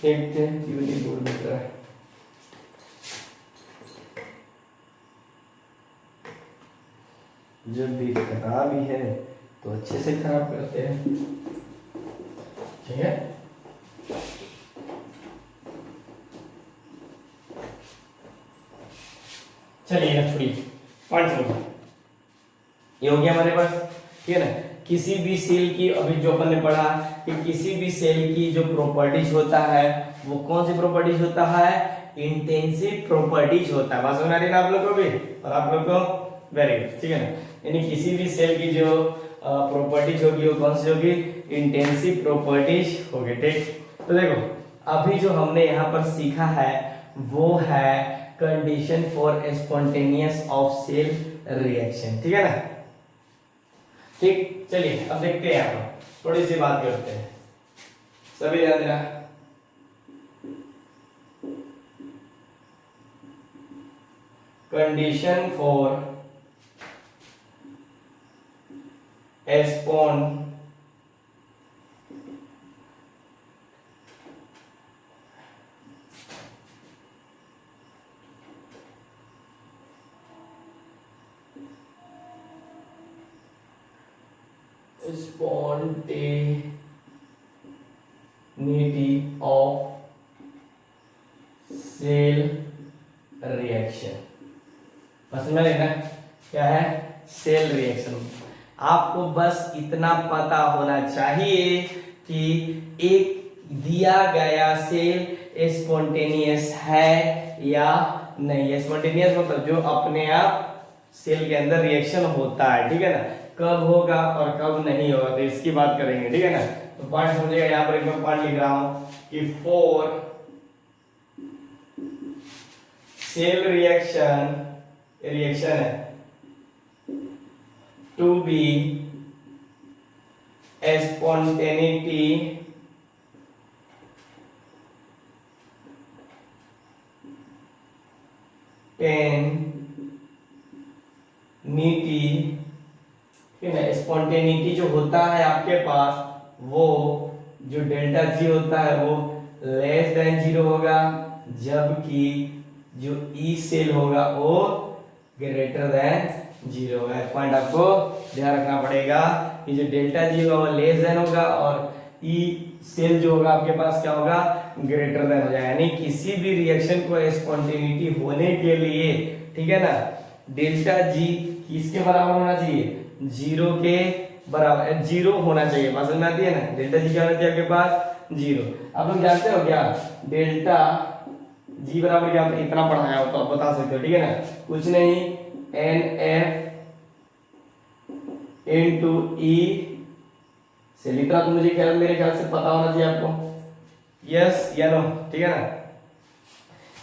देखते हैं यूनिट बोर्ड में क्या है। जब भी खराब ही है तो अच्छे से खराब करते हैं, ठीक है। चलिए ना छोड़िए, पॉइंट समझो। ये हो गया हमारे पास, ठीक है ना। किसी भी सेल की, अभी जो अपन ने पढ़ा कि किसी भी सेल की जो प्रॉपर्टीज होता है वो कौन सी प्रॉपर्टीज होता है, इंटेंसिव प्रॉपर्टीज होता है। बात समझ आ रही है ना आप लोग को भी और आप लोग को, वेरी गुड, ठीक है ना। यानी किसी भी सेल की जो प्रॉपर्टीज होगी वो कौन सी होगी, इंटेंसिव प्रॉपर्टीज होगी, ठीक। तो देखो अभी जो हमने यहाँ पर सीखा है वो है condition for spontaneous of cell reaction, ठीक है ना। ठीक, चलिए अब देखते हैं यहाँ पर थोड़ी सी बात करते हैं, सभी ध्यान देना। Condition for spontaneity of cell reaction, बस में लेना क्या है, सेल रिएक्शन। आपको बस इतना पता होना चाहिए कि एक दिया गया सेल स्पॉन्टेनियस है या नहीं है। स्पॉन्टेनियस मतलब जो अपने आप सेल के अंदर रिएक्शन होता है, ठीक है ना, कब होगा और कब नहीं होगा, तो इसकी बात करेंगे, ठीक है ना। तो पॉइंट समझिएगा, यहाँ पर एक मैं पॉइंट लिख रहा हूं कि फॉर सेल रिएक्शन है टू बी spontaneity स्पॉन्टेनिटी जो होता है आपके पास, वो जो डेल्टा जी होता है वो लेस देन 0 होगा, जबकि जो ई सेल होगा वो ग्रेटर देन 0 होगा। पॉइंट आपको ध्यान रखना पड़ेगा कि जो डेल्टा जी होगा वो लेस देन होगा और ई सेल जो होगा आपके पास क्या होगा, ग्रेटर देन हो जाएगा। यानी किसी भी रिएक्शन को स्पॉन्टेनिटी होने के लिए, ठीक है ना, डेल्टा जी किसके बराबर होना चाहिए, 0 के बराबर, 0 होना चाहिए। बात समझ में आती है ना। डेल्टा जी क्या होना चाहिए आपके पास, 0। आप लोग जानते हो क्या, डेल्टा जी बराबर क्या, इतना पढ़ाया हो तो आप बता सकते हो, ठीक है ना, कुछ नहीं, N F into E cell. इतना तो मुझे ख्याल, मेरे ख्याल से पता होना चाहिए आपको, यस या नो, ठीक है ना।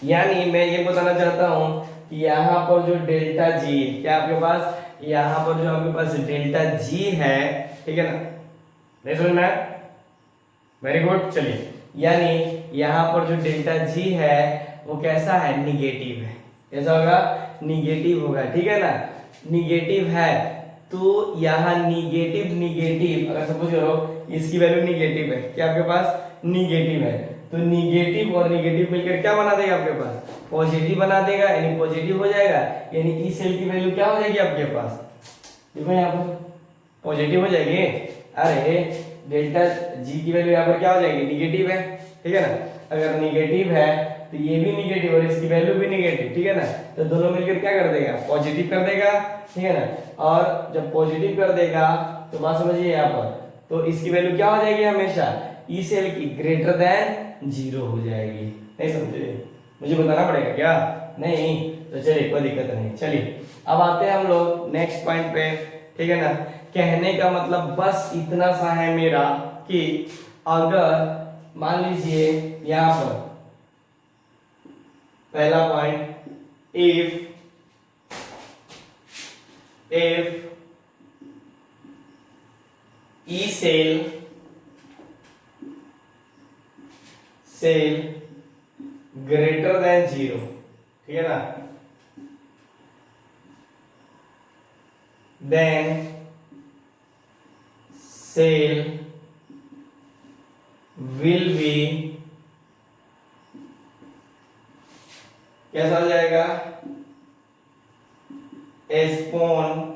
यानी मैं ये बताना चाहता हूं कि यहाँ पर जो डेल्टा जी क्या आपके पास, यहाँ पर जो आपके पास डेल्टा जी है, ठीक है ना, नहीं समझ में, वेरी गुड। चलिए, यानी यहाँ पर जो डेल्टा जी है वो कैसा है, निगेटिव है। कैसा होगा, निगेटिव होगा, ठीक है ना। निगेटिव है तो यहाँ निगेटिव अगर सपोज करो इसकी वैल्यू निगेटिव है, क्या आपके पास निगेटिव है, तो निगेटिव और निगेटिव मिलकर क्या बना देगा आपके पास, पॉजिटिव बना देगा, यानी पॉजिटिव हो जाएगा। यानी ई सेल की वैल्यू क्या हो जाएगी आपके पास, देखो यहाँ पर पॉजिटिव हो जाएगी। अरे डेल्टा जी की वैल्यू यहाँ पर क्या हो जाएगी, निगेटिव है, ठीक है ना। अगर निगेटिव है तो ये भी निगेटिव और इसकी वैल्यू भी निगेटिव, ठीक है ना, तो दोनों मिलकर क्या कर देगा, पॉजिटिव कर देगा, ठीक है ना। और जब पॉजिटिव कर देगा तो बात समझिए यहाँ पर, तो इसकी वैल्यू क्या हो जाएगी, हमेशा ई सेल की ग्रेटर देन 0 हो जाएगी। नहीं समझे, मुझे बताना पड़ेगा क्या, नहीं, तो चलिए कोई दिक्कत नहीं। चलिए अब आते हैं हम लोग नेक्स्ट पॉइंट पे, ठीक है ना। कहने का मतलब बस इतना सा है मेरा कि अगर मान लीजिए यहां पर पहला point, if E cell greater than 0, ठीक है ना, देन सेल विल बी कैसा हो जाएगा, स्पॉन्टेनियस,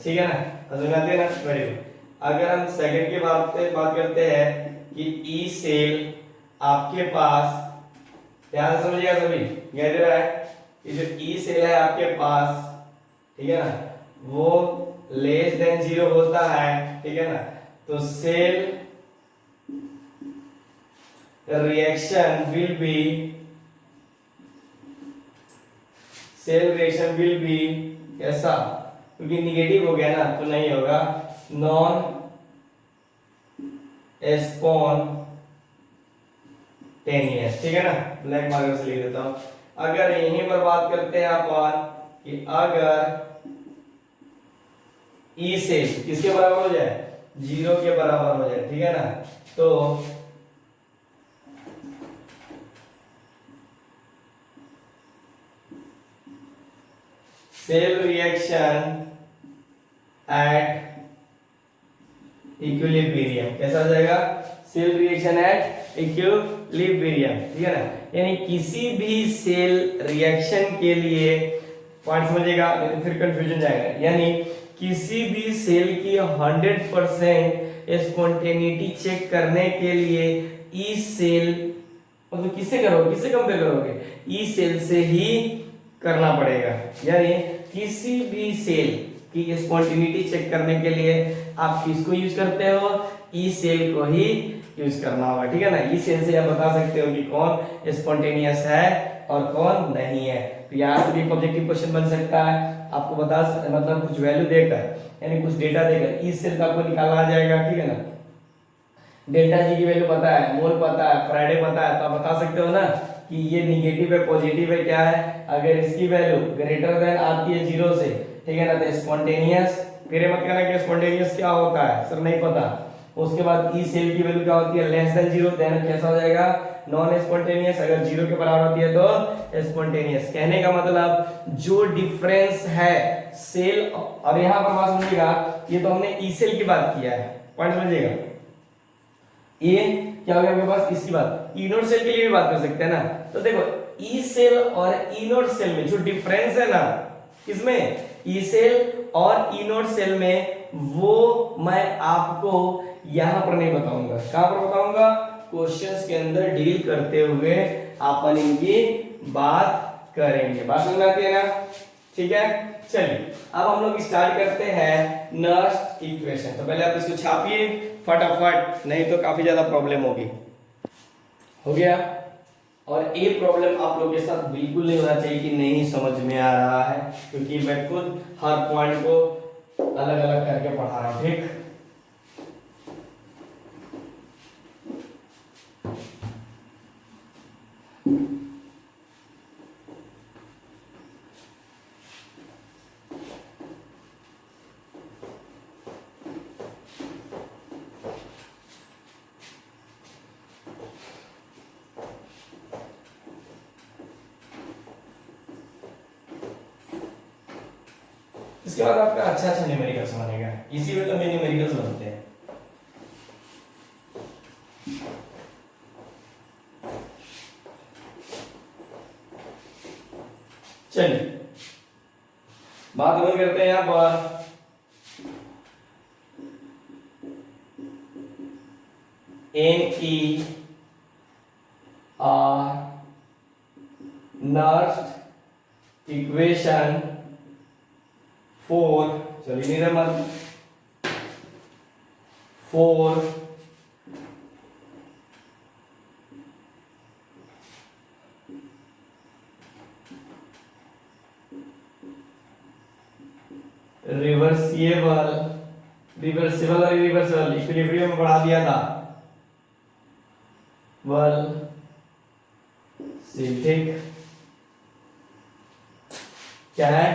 ठीक है ना, समझ आते हैं ना, वेरी गुड। अगर हम सेकंड की बात करते हैं कि ई सेल आपके पास, ध्यान से समझिएगा सभी, क्या दे रहा है, ये जो ई सेल है आपके पास, ठीक है ना, वो लेस देन 0 होता है, ठीक है ना, तो सेल रिएक्शन विल बी कैसा, क्योंकि निगेटिव हो गया ना तो नहीं होगा, नॉन स्पॉन्टेनियस, ठीक है ना, ब्लैक मार्कर से लिख देता हूं। अगर यहीं पर बात करते हैं अपन कि अगर ई सेल किसके बराबर हो जाए, 0 के बराबर हो जाए, ठीक है ना, तो सेल रिएक्शन एट इक्विलिब्रियम कैसा हो जाएगा, सेल रिएक्शन एट इक्विलिब्रियम, ठीक है ना, यानी किसी भी सेल रिएक्शन के लिए, पॉइंट समझिएगा फिर कंफ्यूजन जाएगा, यानी किसी भी सेल की 100% स्पॉन्टेनिटी चेक करने के लिए ई सेल, मतलब किससे करोगे, किससे कंपेयर करोगे, ई सेल से ही करना पड़ेगा, यानी किसी भी सेल की स्पॉन्टेनिटी चेक करने के लिए आप किसको यूज करते हो, ई सेल को ही यूज करना होगा, ठीक है ना, ई सेल से आप बता सकते हो कि कौन स्पॉन्टेनियस है और कौन नहीं है। तो यहाँ से भी एक ऑब्जेक्टिव क्वेश्चन बन सकता है, आपको बता मतलब कुछ वैल्यू देकर, यानी कुछ डेटा देकर ई सेल का आपको निकालना आ जाएगा, ठीक है ना, डेल्टा जी की वैल्यू पता है, मोल पता है, फ्राइडे पता है, तो आप बता सकते हो ना कि ये निगेटिव है, पॉजिटिव है, क्या है, अगर इसकी वैल्यू ग्रेटर देन आती है 0 से, ठीक है ना, तो स्पॉन्टेनियस, फिर मत कहना कि स्पॉन्टेनियस क्या होता है सर नहीं पता, उसके बाद ई सेल की वैल्यू क्या होती है, लेस देन 0, देन कैसा हो जाएगा, नॉन स्पॉन्टेनियस, अगर 0 के बराबर होती है तो स्पॉन्टेनियस। कहने का मतलब जो डिफरेंस है सेल, और यहां पर बात समझिएगा, ये तो हमने ई सेल की बात किया है, पॉइंट समझिएगा, ये क्या हो गया आपके पास, इसकी बात, ई नोड सेल के लिए भी बात कर सकते हैं ना, तो देखो ई सेल और ई नोड सेल में जो डिफरेंस है ना, किसमें, ई सेल और ई नोड सेल में, वो मैं आपको यहां पर नहीं बताऊंगा, कहां पर बताऊंगा, क्वेश्चंस के अंदर डील करते हुए अपन इनकी बात करेंगे, बात समझ आती है ना, ठीक है। चलिए अब हम लोग स्टार्ट करते हैं नेक्स्ट इक्वेशन, तो पहले आप इसको छापिए फटाफट, नहीं तो काफी ज्यादा प्रॉब्लम होगी, हो गया, और ये प्रॉब्लम आप लोगों के साथ बिल्कुल नहीं होना चाहिए कि नहीं समझ में आ रहा है, क्योंकि मैं खुद हर पॉइंट को अलग अलग करके पढ़ा रहा हूं, ठीक। इसके बाद आपका अच्छा न्यूमेरिकल्स बनेगा, इसी में तो मेन न्यूमेरिकल्स बनते हैं। चलिए बात हम करते हैं यहां पर नेक्स्ट इक्वेशन 4, चलिए नंबर 4 रिवर्सिबल और इरिवर्सिबल इक्विलिब्रियम में बढ़ा दिया था, बल ठीक, क्या है,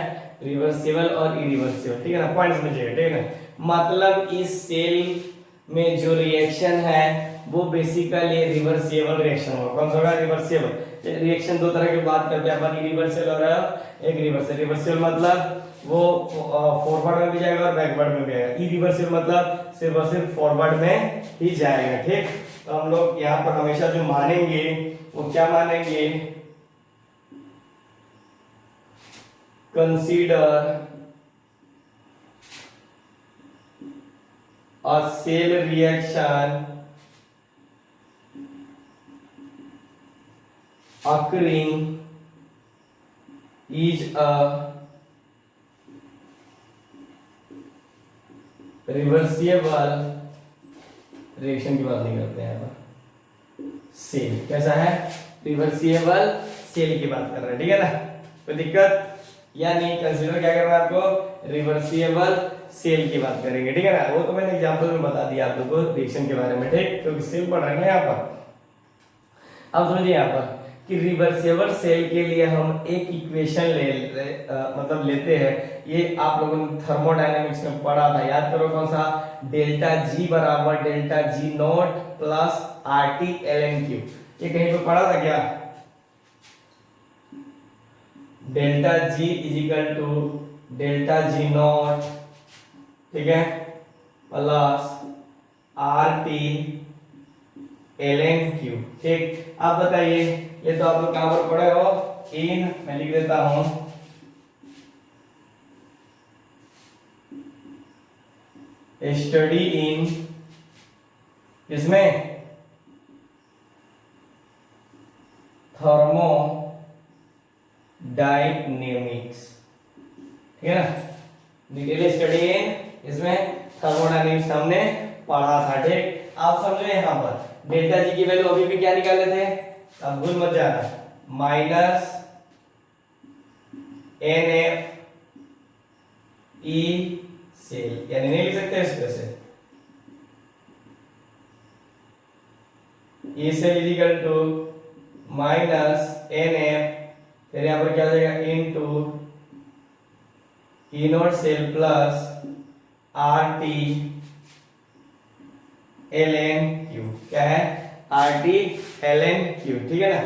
रिवर्सिबल और इरिवर्सिबल, ठीक है ना, पॉइंट समझिएगा, ठीक है ना, मतलब इस सेल में जो रिएक्शन है वो बेसिकली रिवर्सिबल रिएक्शन होगा, कौन सा होगा, रिवर्सिबल रिएक्शन। दो तरह की बात करते हैं अपन, इरिवर्सिबल और एक रिवर्सिबल। रिवर्सिबल मतलब वो फॉरवर्ड में भी जाएगा और बैकवर्ड में भी आएगा। इरिवर्सिबल मतलब सिर्फ और सिर्फ फॉरवर्ड में ही जाएगा। ठीक, तो हम लोग यहाँ पर हमेशा जो मानेंगे वो क्या मानेंगे, consider a cell reaction occurring is a reversible reaction की बात नहीं करते हैं यहाँ सेल कैसा है, रिवर्सिबल सेल की बात कर रहे हैं। ठीक है ना, कोई दिक्कत? यानी कंसीडर क्या करना है आपको, रिवर्सिबल सेल की बात करेंगे। ठीक है ना, वो तो मैंने एग्जांपल में बता दिया आप लोगों को रिएक्शन के बारे में। ठीक, क्योंकि सेल पढ़ रहे हैं यहाँ पर। अब समझिए यहाँ पर कि रिवर्सिबल सेल के लिए हम एक इक्वेशन मतलब लेते हैं। ये आप लोगों ने थर्मोडायनेमिक्स में पढ़ा था, याद करो कौन सा, डेल्टा जी बराबर delta G not plus R T L N Q. ये कहीं पे पढ़ा था क्या? Delta G is equal to delta G not, ठीक है, plus R T L N Q. ठीक, आप बताइए, ये तो आप लोग कहां पर पढ़े हो, इन, मैं लिख देता हूं, स्टडी इन, इसमें थर्मो डायनेमिक्स। ठीक है ना, डिटेल स्टडी इन, इसमें थर्मोडायनेमिक्स हमने पढ़ा था। ठीक, आप समझो यहां पर डेल्टा जी की वैल्यू अभी भी क्या निकाले थे, अब भूल मत जाना, minus N F E cell, यानी नहीं लिख सकते इसको से, E cell is equal to minus N F, फिर यहां पर क्या हो जाएगा, into E not cell plus R T L N Q. क्या है, R T L N Q. ठीक है ना,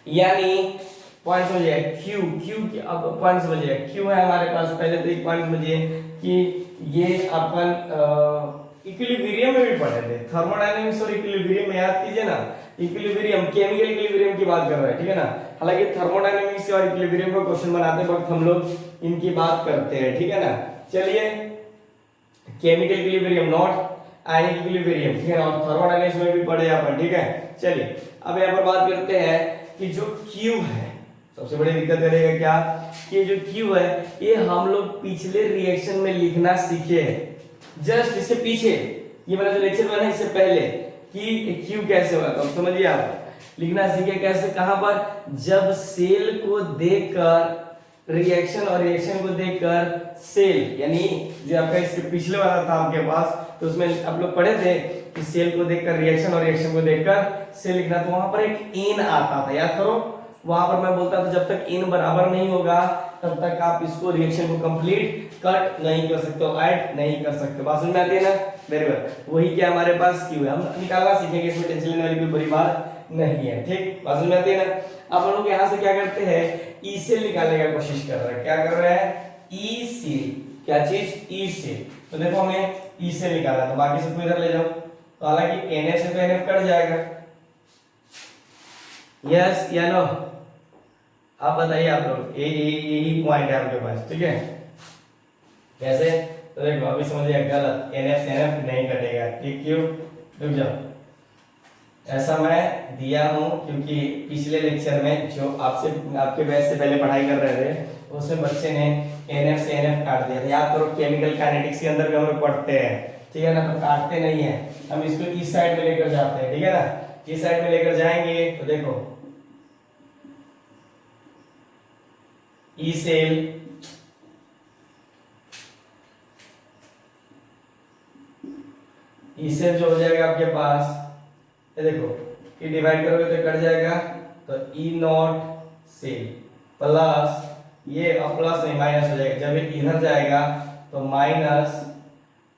यानी पॉइंट समझिए, क्यू क्यू अब पॉइंट समझिए, क्यू है हमारे पास, पहले तो एक पॉइंट समझिए कि ये अपन इक्विलिब्रियम में भी पढ़े थे, थर्मोडायनेमिक्स और इक्विलिब्रियम में याद कीजिए ना, इक्विलिब्रियम केमिकल इक्विलिब्रियम की बात कर रहे हैं। ठीक है ना, हालांकि थर्मोडायनेमिक्स और इक्विलिब्रियम का क्वेश्चन बनाते वक्त हम लोग इनकी बात करते हैं। ठीक है ना, चलिए, chemical equilibrium not ionic equilibrium, ठीक है ना, और थर्मोडायनेमिक्स में भी पढ़े अपन। ठीक है, चलिए अब यहाँ पर बात करते हैं कि जो Q है, सबसे बड़ी दिक्कत रहेगा क्या, कि जो Q है ये हम लोग पिछले रिएक्शन में लिखना सीखे हैं, जस्ट इससे पीछे, ये मेरा जो लेक्चर बना इससे पहले कि Q कैसे होगा, तो समझिए आप लिखना सीखे कैसे, कहां पर, जब सेल को देखकर रिएक्शन और रिएक्शन को देखकर सेल, यानी जो आपका इसके पिछले वाला था आपके पास, तो उसमें आप लोग पढ़े थे कि सेल को देखकर रिएक्शन और रिएक्शन को देखकर सेल लिखना, तो वहां पर एक इन आता था, याद करो, वहां पर मैं बोलता था जब तक इन बराबर नहीं होगा तब तक आप इसको रिएक्शन को कंप्लीट कट नहीं कर सकते हो, ऐड नहीं कर सकते। बात समझ में आती है ना, वेरी गुड, वही क्या हमारे पास क्यू है, हम निकालना सीखेंगे, इसमें टेंशन लेने वाली कोई बड़ी बात नहीं है। ठीक, बात समझ में आती है ना। अब हम लोग यहाँ से क्या करते हैं, ई सेल निकालने का कोशिश कर रहे हैं, क्या कर रहे हैं, ई सेल, क्या चीज, ई सेल। तो देखो हमें ई सेल निकालना, तो बाकी सबको इधर ले जाओ, तो हालांकि एनएफ से तो एनएफ कट जाएगा, यस या नो, आप बताइए आप लोग, यही पॉइंट है आपके पास। ठीक है, कैसे, तो देखो अभी समझिए, गलत, एनएफ से एनएफ नहीं कटेगा। ठीक, क्यों, रुक जाओ, ऐसा मैं दिया हूं क्योंकि पिछले लेक्चर में जो आपके बैच से पहले पढ़ाई कर रहे थे उसमें बच्चे ने एनएफ से एनएफ काट दिया था। याद करो, केमिकल काइनेटिक्स के अंदर भी हम लोग पढ़ते हैं, ठीक है ना, तो काटते नहीं है, हम इसको इस साइड में लेकर जाते हैं। ठीक है ना, इस साइड में लेकर जाएंगे तो देखो ई सेल, ई सेल जो हो जाएगा आपके पास, ये देखो, ये डिवाइड करोगे तो कट जाएगा, तो ई नॉट सेल प्लस ये, प्लस नहीं माइनस हो जाएगा, जब ये इधर जाएगा तो minus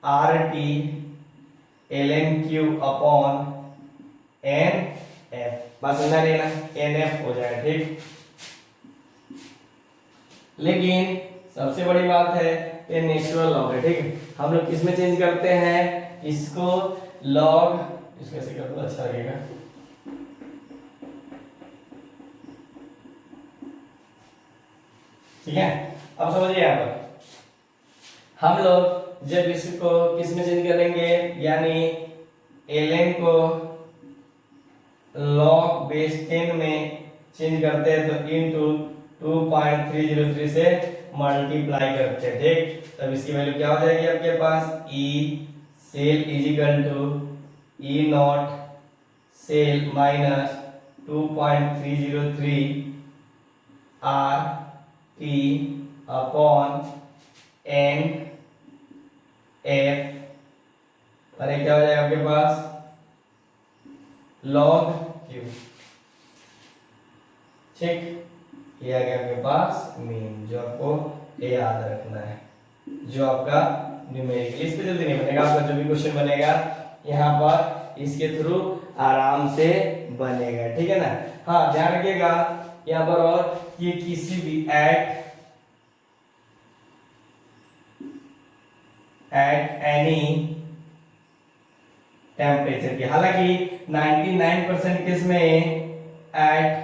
R T L N Q upon N F, बस समझा नहीं ना, एन एफ हो जाएगा। ठीक, लेकिन सबसे बड़ी बात है ये नेचुरल लॉग है, ठीक है। हम लोग किस में चेंज करते हैं इसको, लॉग, इसको ऐसे कर दो अच्छा लगेगा, ठीक है। अब समझिए यहाँ पर हम लोग जब इसको किस में चेंज करेंगे, यानी ln को log बेस 10 में चेंज करते हैं तो इनटू 2.303 से मल्टीप्लाई करते हैं, ठीक। तब इसकी वैल्यू क्या हो जाएगी आपके पास, E cell is equal to E not cell minus 2.303 R T upon N F, और ये क्या हो जाएगा आपके पास, log क्यू, ठीक। ये आ गया आपके पास मीन, जो आपको याद रखना है, जो आपका न्यूमेरिकल, इस पे जल्दी नहीं बनेगा आपका, जो भी क्वेश्चन बनेगा यहाँ पर इसके थ्रू आराम से बनेगा, ठीक है ना। हाँ ध्यान रखिएगा यहाँ पर, और ये किसी भी एट एनी टेम्परेचर की, हालांकि 99% केस में एट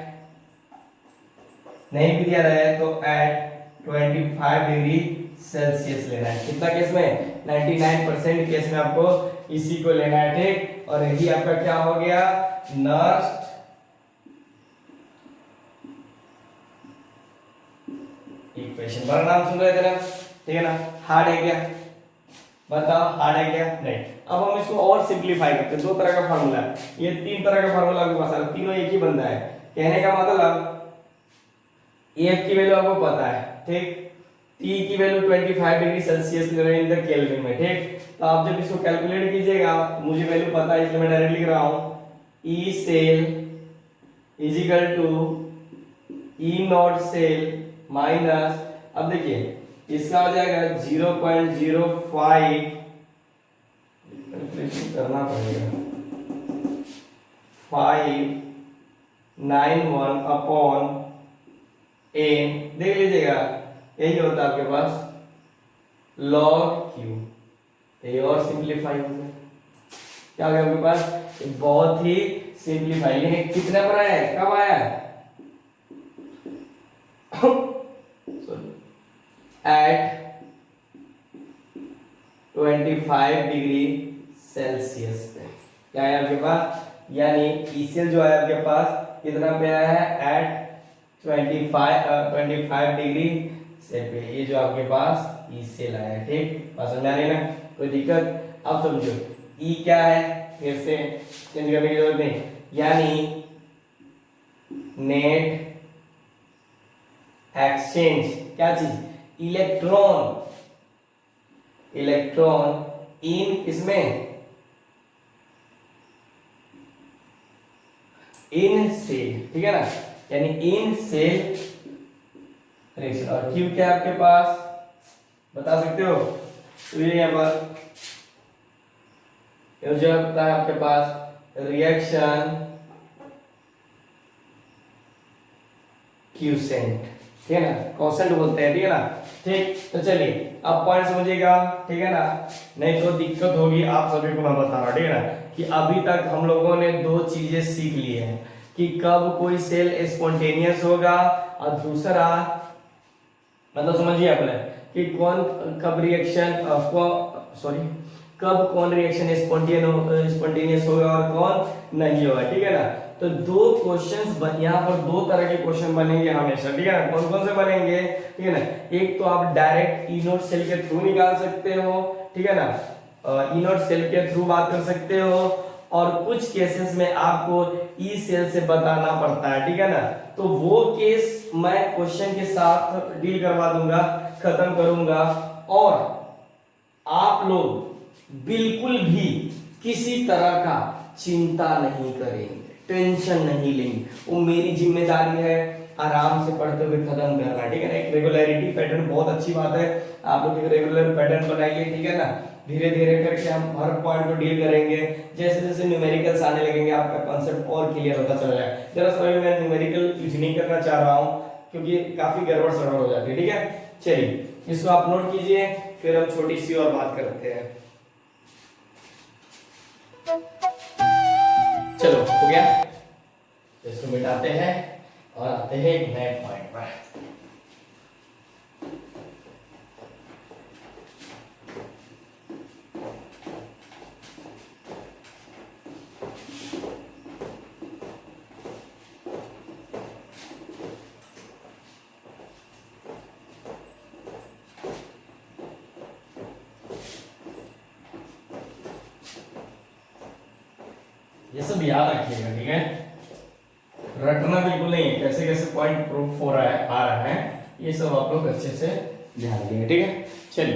नहीं भी दिया रहा है तो एट 25 डिग्री सेल्सियस लेना है। कितना केस में, 99% केस में आपको इसी को लेना है, ठीक। और यही आपका क्या हो गया, नर्स्ट इक्वेशन। बड़ा नाम सुन रहे थे ना, ठीक है ना। हार्ड है क्या, बताओ हार्ड है क्या, नहीं। अब हम इसको और सिंप्लीफाई करते हैं, दो तरह का फार्मूला है, ये तीन तरह का फार्मूला आपके पास है, तीनों एक ही बनता है। कहने का मतलब एफ की वैल्यू आपको पता है, ठीक। टी की वैल्यू 25 डिग्री सेल्सियस ले रहे हैं इन द केल्विन में, ठीक। तो आप जब इसको कैलकुलेट कीजिएगा, मुझे वैल्यू पता है इसलिए मैं डायरेक्ट लिख रहा हूं, E cell is equal to E not cell minus, अब देखिए इसका हो जाएगा 0.05 करना पड़ेगा 591 अपॉन एन, देख लीजिएगा यही होता है आपके पास log q, ये और सिंप्लीफाई हो गया, क्या हो गया आपके पास, बहुत ही सिंप्लीफाई। लेकिन कितने पर आया है, कब आया है, एट 25 डिग्री सेल्सियस पे क्या है आपके पास, यानी ईसेल जो है आपके पास कितना पे आया है, एट 25 डिग्री से पे, ये जो आपके पास ईसेल आया है, ठीक। समझ में आ रही है ना, कोई दिक्कत। अब समझो ई क्या है, फिर से चेंज करने की जरूरत नहीं, यानी नेट एक्सचेंज, क्या चीज, इलेक्ट्रॉन, इलेक्ट्रॉन इन इसमें इन सेल, ठीक है ना, यानी इन सेल रिएक्शन। और क्यू क्या है आपके पास, बता सकते हो, तो ये यहाँ पर जो होता है आपके पास रिएक्शन क्यूसेंट, ठीक है ना, कॉन्सेंट बोलते हैं, ठीक है ना, ठीक। तो चलिए अब पॉइंट समझिएगा, ठीक है ना, नहीं तो दिक्कत होगी, आप सभी को मैं बता रहा हूं, ठीक है ना, कि अभी तक हम लोगों ने दो चीजें सीख ली हैं कि कब कोई सेल स्पॉन्टेनियस होगा, और दूसरा मतलब समझिए आपने कि कौन कब रिएक्शन कब कौन रिएक्शन स्पॉन्टेनियस होगा और कौन नहीं होगा, ठीक है ना। तो दो क्वेश्चंस यहाँ पर दो तरह के क्वेश्चन बनेंगे हमेशा, ठीक है ना। कौन कौन से बनेंगे, ठीक है ना, एक तो आप डायरेक्ट ई नोट सेल के थ्रू निकाल सकते हो, ठीक है ना, ई नोट सेल के थ्रू बात कर सकते हो, और कुछ केसेस में आपको ई सेल से बताना पड़ता है, ठीक है ना। तो वो केस मैं क्वेश्चन के साथ डील करवा दूंगा, खत्म करूंगा, और आप लोग बिल्कुल भी किसी तरह का चिंता नहीं करेंगे, टेंशन नहीं लेंगे, वो मेरी जिम्मेदारी है आराम से पढ़ते हुए खत्म करना, ठीक है ना। एक रेगुलरिटी पैटर्न बहुत अच्छी बात है, आप लोग एक रेगुलर पैटर्न बनाइए, ठीक है ना। धीरे धीरे करके हम हर पॉइंट को डील करेंगे, जैसे जैसे न्यूमेरिकल्स आने लगेंगे आपका कांसेप्ट और क्लियर होता चला जाएगा। जरा समय मैं न्यूमेरिकल यूज नहीं करना चाह रहा हूँ क्योंकि काफी गड़बड़ सड़बड़ हो जाती है, ठीक है। चलिए इसको आप नोट कीजिए, फिर हम छोटी सी और बात करते हैं। चलो हो गया, इसको मिटाते हैं और आते हैं एक नए पॉइंट पर। ये सब याद रखिएगा, ठीक है, रटना बिल्कुल नहीं है, कैसे कैसे पॉइंट प्रूफ हो रहा है, आ रहा है, ये सब आप लोग अच्छे से ध्यान देंगे, ठीक है। चलिए,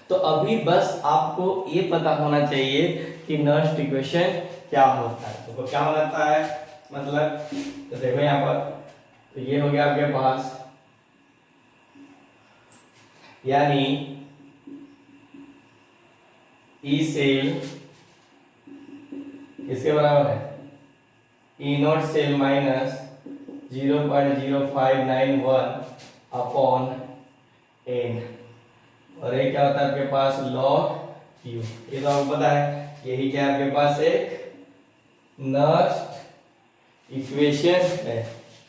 तो अभी बस आपको ये पता होना चाहिए कि नर्स्ट इक्वेशन क्या होता है। तो क्या होता है मतलब, तो देखो यहाँ पर, तो ये हो गया आपके पास, यानी ई सेल इसके बराबर है E not cell minus 0.0591 upon N, और ये क्या होता है आपके पास लॉग क्यू। ये तो आपको पता है, यही क्या आपके पास एक नर्स्ट इक्वेशन है।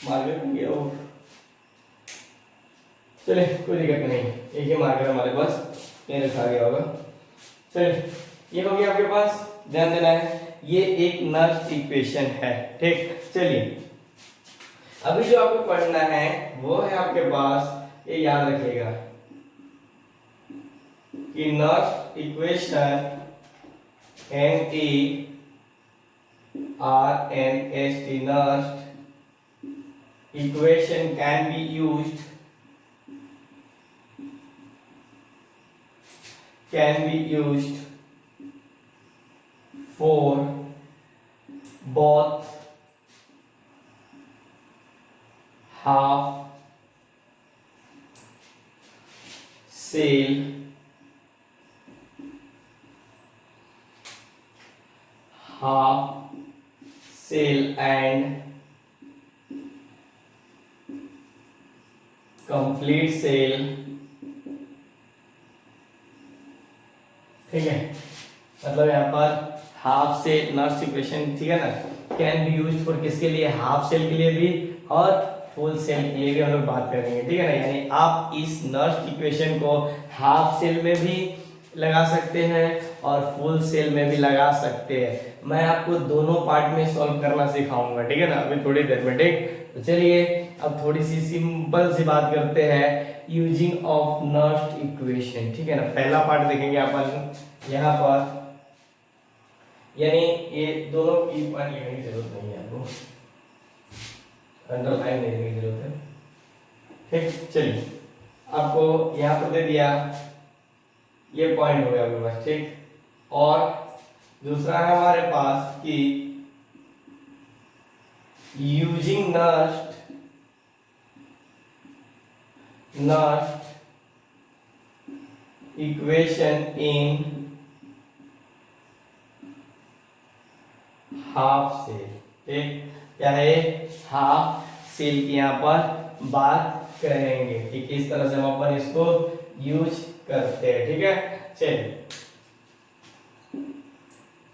मार्कर गया वो, चलिए कोई दिक्कत नहीं, एक ही मार्कर हमारे पास, ये लिखा गया होगा। चलिए, ये हो गया आपके पास, ध्यान देना है, ये एक नर्स्ट इक्वेशन है, ठीक। चलिए, अभी जो आपको पढ़ना है वो है आपके पास, ये याद रखिएगा कि Nernst equation NERNST nurst equation can be used for both half cell and complete cell, ठीक है। मतलब यहाँ पर हाफ से नर्स्ट इक्वेशन, ठीक है ना, कैन बी यूज्ड फॉर किसके लिए, हाफ सेल के लिए भी और फुल सेल के लिए भी हम लोग बात करेंगे, ठीक है ना। यानी आप इस नर्स्ट इक्वेशन को हाफ सेल में भी लगा सकते हैं और फुल सेल में भी लगा सकते हैं। मैं आपको दोनों पार्ट में सॉल्व करना सिखाऊंगा, ठीक है ना, अभी थोड़ी देर में, ठीक। तो चलिए अब थोड़ी सी सिंपल सी बात करते हैं, यूजिंग ऑफ नर्स्ट इक्वेशन, ठीक है ना। पहला पार्ट देखेंगे अपन यहाँ पर, यानी ये दोनों की पॉइंट लिखने की जरूरत नहीं है आपको, अंडरलाइन लिखने की जरूरत है, ठीक। चलिए, आपको यहाँ पर दे दिया, ये पॉइंट हो गया आपके पास, ठीक। और दूसरा है हमारे पास कि using Nernst equation in half cell, ठीक। क्या है, हाफ सेल की यहाँ पर बात करेंगे, ठीक। इस तरह से हम अपन इसको यूज करते हैं, ठीक है। चलिए,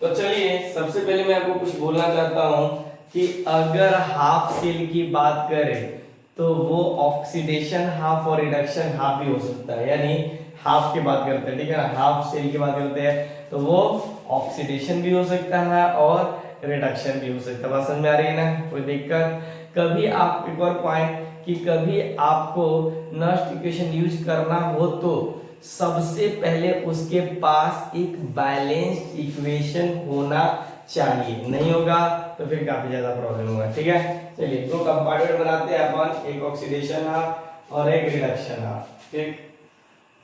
तो चलिए सबसे पहले मैं आपको कुछ बोलना चाहता हूं कि अगर हाफ सेल की बात करें तो वो ऑक्सीडेशन हाफ और रिडक्शन हाफ भी हो सकता है। यानी हाफ की बात करते हैं, ठीक है ना, हाफ सेल की बात करते हैं तो वो ऑक्सीडेशन भी हो सकता है और रिडक्शन भी हो सकता है। बात समझ में आ रही है ना, कोई दिक्कत। कभी आप एक और पॉइंट कि कभी आपको नर्स्ट इक्वेशन यूज करना हो तो सबसे पहले उसके पास एक बैलेंस्ड इक्वेशन होना चाहिए, नहीं होगा तो फिर काफी ज्यादा प्रॉब्लम होगा, ठीक है। चलिए, दो कंपार्टमेंट बनाते हैं अपन, एक ऑक्सीडेशन हाफ और एक रिडक्शन हाफ, ठीक।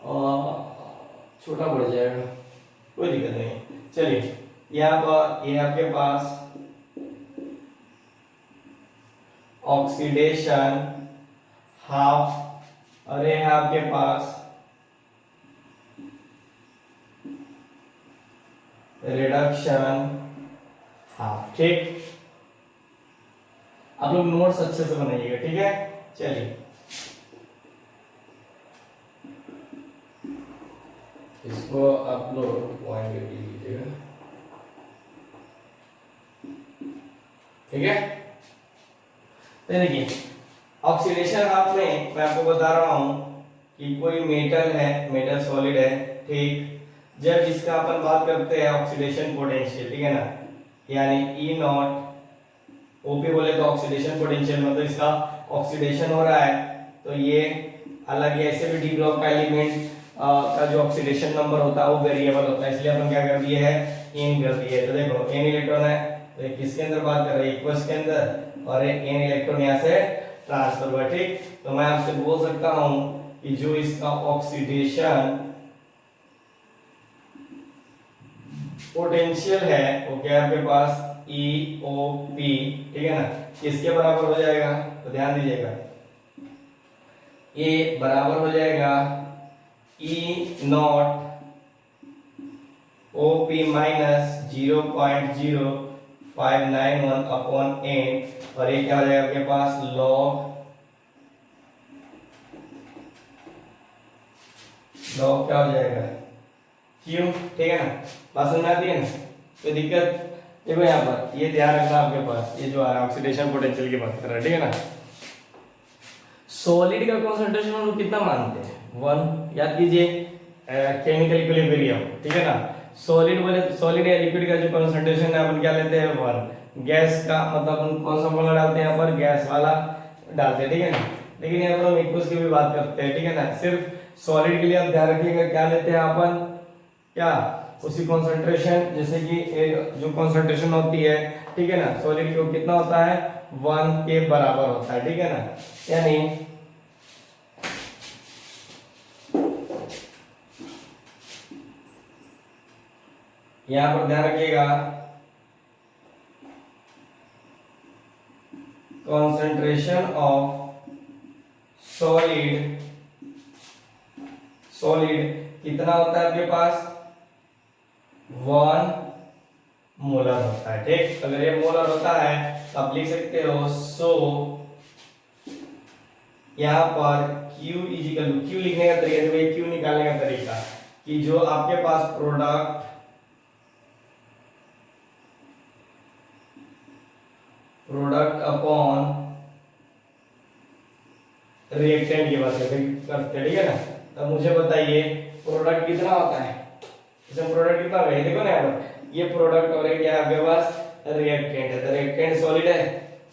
और छोटा पड़ जाएगा, कोई दिक्कत नहीं। चलिए, यहाँ पर ये आपके पास ऑक्सीडेशन हाफ और ये है आपके पास रिडक्शन हाफ, ठीक। आप लोग नोट्स अच्छे से बनाइएगा, ठीक है। चलिए, इसको आप लोग पॉइंट लिख लीजिएगा, ठीक है। तो देखिए ऑक्सीडेशन हाफ में मैं आपको बता रहा हूं कि कोई मेटल है, मेटल सॉलिड है, ठीक। जब इसका अपन बात करते हैं ऑक्सीडेशन पोटेंशियल, ठीक है ना, यानी ई नॉट ओपी बोले तो ऑक्सीडेशन पोटेंशियल, मतलब इसका ऑक्सीडेशन हो रहा है, तो ये हालांकि ऐसे भी डी ब्लॉक का एलिमेंट का जो ऑक्सीडेशन नंबर होता है वो वेरिएबल होता है, इसलिए अपन क्या कर दिए है, इन कर दिए। तो देखो n इलेक्ट्रॉन है, तो ये किसके अंदर बात कर रहे हैं, इक्वस के अंदर, और एक n इलेक्ट्रॉन यहाँ से ट्रांसफर हुआ, ठीक। तो मैं आपसे बोल सकता हूं कि जो इसका ऑक्सीडेशन पोटेंशियल है वो क्या है आपके पास, EOP, ठीक है ना, किसके बराबर हो जाएगा, तो ध्यान दीजिएगा, ये बराबर हो जाएगा E not OP minus 0.0591 upon n, और ये क्या हो जाएगा आपके पास, लॉग क्या हो जाएगा, Q, ठीक है ना। बात समझ में आती है ना, कोई दिक्कत। देखो यहाँ पर ये ध्यान रखना आपके पास, ये जो आ रहा है ऑक्सीडेशन पोटेंशियल की बात कर रहा है, ठीक है ना। सॉलिड का कंसंट्रेशन हम लोग कितना मानते हैं, 1, याद कीजिए, केमिकल इक्विलिब्रियम, ठीक है ना। सॉलिड बोले तो सॉलिड या लिक्विड का जो कंसंट्रेशन है अपन क्या लेते हैं, 1। गैस का मतलब अपन कौन सा फॉर्मूला डालते हैं यहाँ पर, गैस वाला डालते हैं, ठीक है ना। लेकिन यहाँ पर हम इक्वस की भी बात करते हैं, ठीक है ना। सिर्फ सॉलिड के लिए आप ध्यान रखिएगा क्या लेते हैं अपन, क्या उसी कंसंट्रेशन, जैसे कि जो कंसंट्रेशन होती है, ठीक है ना, सॉलिड की कितना होता है, 1 के बराबर होता है, ठीक है ना। यानी यहां पर ध्यान रखिएगा, कंसंट्रेशन ऑफ सॉलिड कितना होता है आपके पास, 1 मोलर होता है, ठीक। अगर ये मोलर होता है तो आप लिख सकते हो, सो यहां पर Q इजिकल टू, Q लिखने का तरीका, देखो Q निकालने का तरीका, कि जो आपके पास प्रोडक्ट अपॉन रिएक्टेंट की बात करते हैं, ठीक है ना। तो मुझे बताइए प्रोडक्ट कितना होता है, इसमें प्रोडक्ट कितना होगा, देखो ना यहाँ पर ये प्रोडक्ट और ये क्या है आपके पास, रिएक्टेंट है, तो रिएक्टेंट सॉलिड है,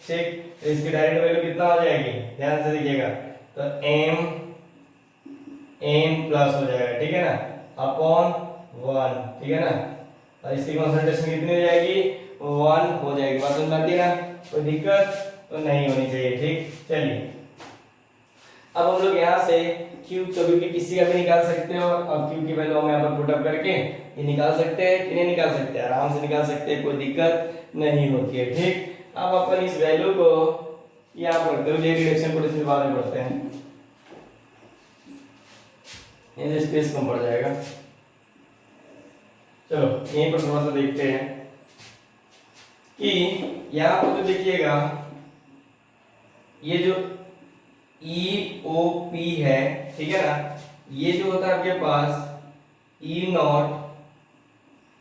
ठीक। तो इसकी डायरेक्ट वैल्यू कितना हो जाएगी, ध्यान से देखिएगा, तो m प्लस हो जाएगा, ठीक है ना, अपॉन 1, ठीक है ना। और इसकी कंसंट्रेशन कितनी हो जाएगी, 1 हो जाएगी। बात समझ में आती है ना, कोई दिक्कत तो नहीं होनी चाहिए, ठीक। चलिए अब हम लोग यहाँ से Q कभी भी किसी का भी निकाल सकते हो, और Q की वैल्यू हम यहाँ पर पुट अप करके ये निकाल सकते हैं कि नहीं निकाल सकते, आराम से निकाल सकते हैं, कोई दिक्कत नहीं होती है, ठीक। अब अपन इस वैल्यू को यहाँ पर रखते हुए रिडक्शन पोटेंशियल बाद में पढ़ते हैं, ये स्पेस कम पड़ जाएगा। चलो यहीं पर थोड़ा सा देखते हैं कि यहाँ पर तो देखिएगा ये जो EOP है, ठीक है ना, ये जो होता है आपके पास E not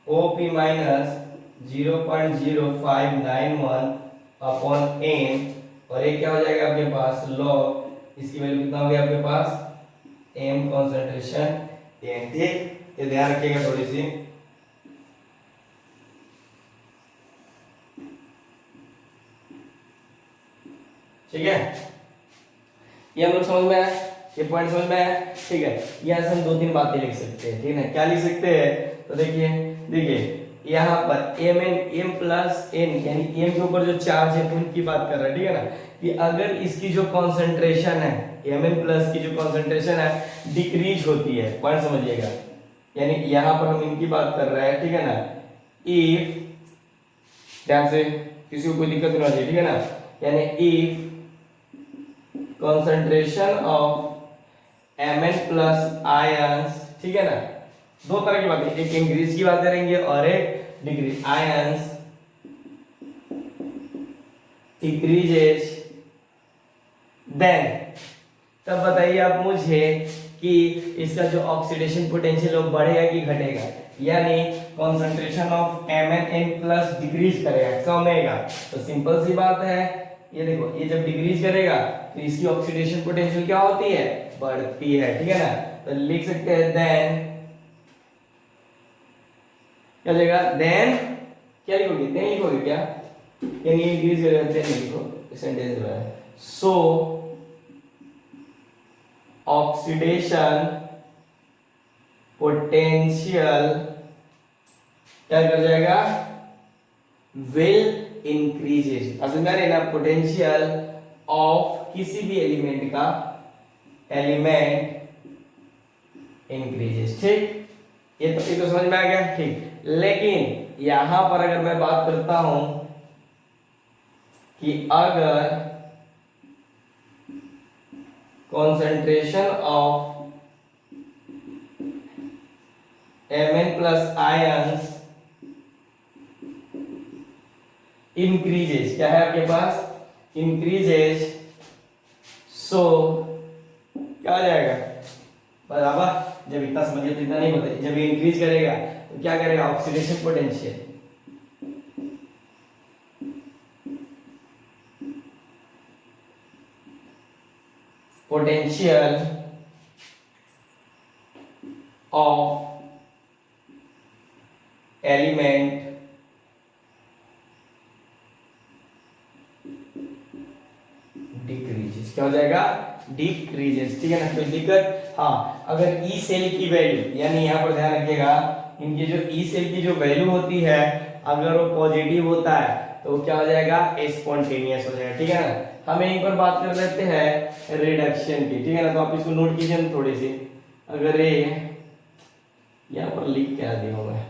OP minus 0.0591 upon n, और ये क्या हो जाएगा आपके पास, लॉग, इसकी वैल्यू कितना हो गया आपके पास, m कंसंट्रेशन n, ठीक। ये ध्यान रखिएगा थोड़ी सी, ठीक है। ये हम लोग समझ में आया, ये पॉइंट समझ में आया, ठीक है। यहाँ से हम 2-3 बातें लिख सकते हैं, ठीक है। क्या लिख सकते हैं, तो देखिए यहाँ पर m प्लस n, यानी m के ऊपर जो चार्ज है उनकी बात कर रहे हैं, ठीक है ना, कि अगर इसकी जो कंसंट्रेशन है, mn प्लस की जो कंसंट्रेशन है डिक्रीज होती है, पॉइंट समझिएगा, यानी यहाँ पर हम इनकी बात कर रहे हैं, ठीक है ना। इफ, ध्यान से, किसी को कोई दिक्कत नहीं होनी चाहिए, ठीक है ना, यानी if concentration of Mn plus ions, ठीक है ना, दो तरह की बातें, एक इंक्रीज की बात करेंगे और एक डिक्रीज, आयंस डिक्रीजेस, देन तब बताइए आप मुझे कि इसका जो ऑक्सीडेशन पोटेंशियल वो बढ़ेगा कि घटेगा, यानी concentration of MnN plus decrease करेगा, कमेगा। तो सिंपल सी बात है, ये देखो ये जब डिक्रीज करेगा तो इसकी ऑक्सीडेशन पोटेंशियल क्या होती है, बढ़ती है, ठीक है ना। तो लिख सकते हैं देन, क्या जाएगा देन, क्या लिखोगे देन लिखोगे क्या, यानी इंक्रीज करेगा देन लिखो सेंटेंस में। सो ऑक्सीडेशन पोटेंशियल क्या कर जाएगा, विल इंक्रीजेस। असल में ना पोटेंशियल ऑफ किसी भी एलिमेंट का, एलिमेंट इंक्रीजेस, ठीक। ये तो समझ में आ गया, ठीक। लेकिन यहां पर अगर मैं बात करता हूं कि अगर concentration of Mn plus ions increases, क्या है आपके पास, इंक्रीजेस, सो क्या आ जाएगा बराबर, जब इतना समझिए तो इतना नहीं बताइए, जब ये इंक्रीज करेगा तो क्या करेगा, oxidation potential of element decreases, क्या हो जाएगा, डिक्रीजेस, ठीक है ना। कोई दिक्कत, हाँ। अगर ई सेल की वैल्यू, यानी यहाँ पर ध्यान रखिएगा, इनकी जो ई सेल की जो वैल्यू होती है, अगर वो पॉजिटिव होता है तो क्या हो जाएगा, स्पॉन्टेनियस हो जाएगा, ठीक है ना। हम यहीं पर बात कर लेते हैं रिडक्शन की, ठीक है ना। तो आप इसको नोट कीजिए ना थोड़ी सी, अगर ये यहाँ पर लिख क्या दिया मैं,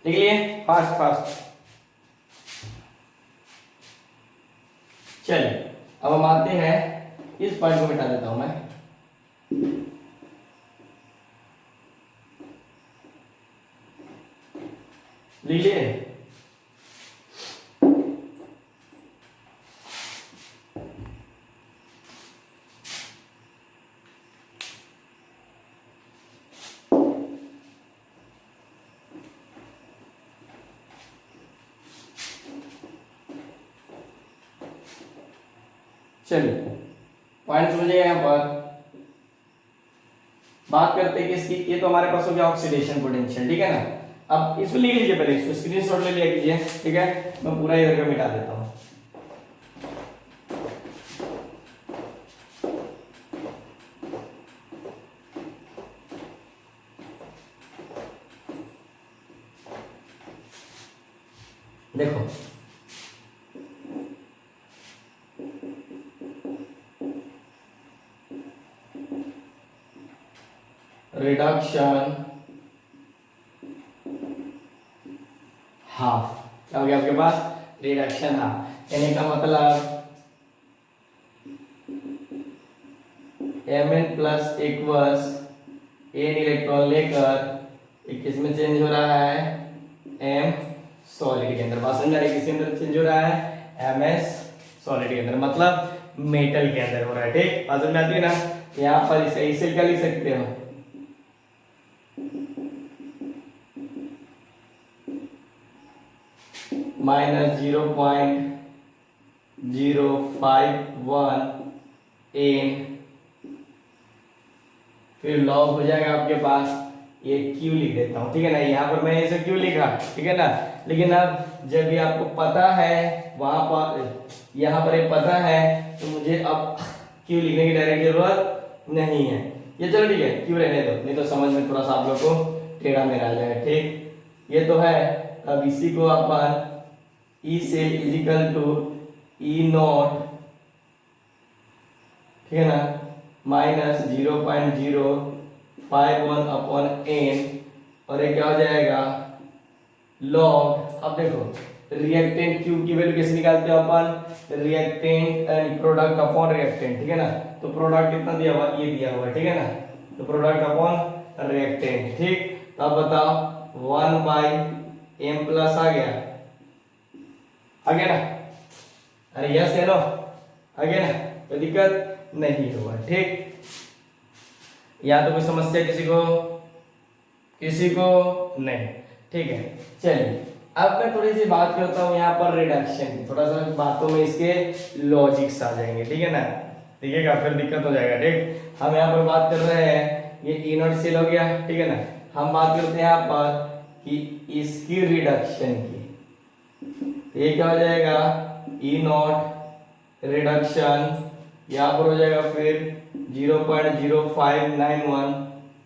लिख लिए फास्ट फास्ट, चलिए अब हम आते हैं, इस पॉइंट को मिटा देता हूं मैं, लीजिए। चलिए पॉइंट समझिए, यहाँ पर बात करते हैं कि इसकी, ये तो हमारे पास हो गया ऑक्सीडेशन पोटेंशियल, ठीक है ना। अब इसको लिख लीजिए, पहले इसको स्क्रीनशॉट ले लिया कीजिए, ठीक है। मैं पूरा इधर का मिटा देता हूं। देखो रिडक्शन हाफ, क्या हो गया आपके पास, रिडक्शन हाफ, यानी का मतलब Mn plus equals n electron लेकर किस में चेंज हो रहा है, M सॉलिड के अंदर। बात समझ आ रही है, किसके अंदर चेंज हो रहा है, Ms सॉलिड के अंदर, मतलब मेटल के अंदर हो रहा है, ठीक। बात समझ आती है ना। यहाँ पर इसे क्या लिख सकते हो, माइनस 0.051 n, फिर लॉग हो जाएगा आपके पास, ये Q लिख देता हूं, ठीक है ना। यहाँ पर मैंने इसे Q लिखा, ठीक है ना। लेकिन अब जब भी आपको पता है, वहां पर यहाँ पर ये पता है, तो मुझे अब Q लिखने की डायरेक्ट जरूरत नहीं है। ये चलो ठीक है, Q रहने दो, नहीं तो समझ में थोड़ा सा आप लोग को टेढ़ा मेढ़ा आ जाएगा, ठीक। ये तो है। अब इसी को अपन E cell is equal to E not, ठीक है ना, माइनस 0.051 अपॉन n, और ये क्या हो जाएगा, लॉग। अब देखो रिएक्टेंट Q की वैल्यू कैसे निकालते हो अपन, reactant and product upon reactant, ठीक है ना। तो प्रोडक्ट कितना दिया हुआ, ये दिया हुआ है, ठीक है ना। तो प्रोडक्ट अपॉन रिएक्टेंट, ठीक। तो अब बताओ 1/m प्लस आ गया ना, अरे यस है नो, आगे ना कोई दिक्कत नहीं होगा। ठीक, या तो कोई समस्या किसी को नहीं। ठीक है, चलिए अब मैं थोड़ी सी बात करता हूँ यहाँ पर रिडक्शन की, थोड़ा सा बातों में इसके लॉजिक्स आ जाएंगे। ठीक है ना, देखिएगा फिर दिक्कत हो जाएगा। ठीक, हम यहाँ पर बात कर रहे हैं, ये ई नॉट सेल हो गया। ठीक है ना, हम बात करते हैं यहाँ पर कि इसकी रिडक्शन की, ये क्या हो जाएगा, ई नॉट रिडक्शन यहाँ पर हो जाएगा फिर 0.0591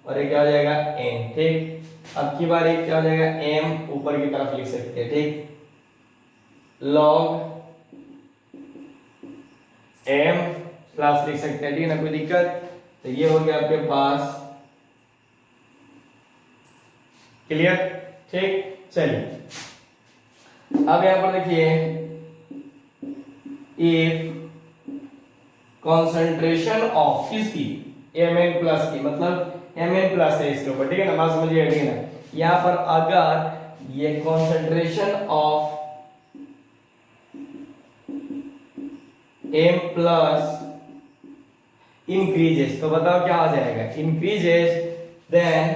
और ये क्या हो जाएगा एम। ठीक, अब की बार क्या हो जाएगा एम ऊपर की तरफ लिख सकते हैं। ठीक, लॉग एम प्लस लिख सकते हैं। ठीक है ना, कोई दिक्कत। तो ये हो गया आपके पास क्लियर। ठीक, चलिए अब यहां पर देखिए, इफ कॉन्सेंट्रेशन ऑफ किसकी, Mn प्लस की, मतलब Mn प्लस है इसके ऊपर। ठीक है ना, बात समझिए। ठीक है ना, यहाँ पर अगर ये concentration of M plus increases, तो बताओ क्या आ जाएगा, इंक्रीजेस, देन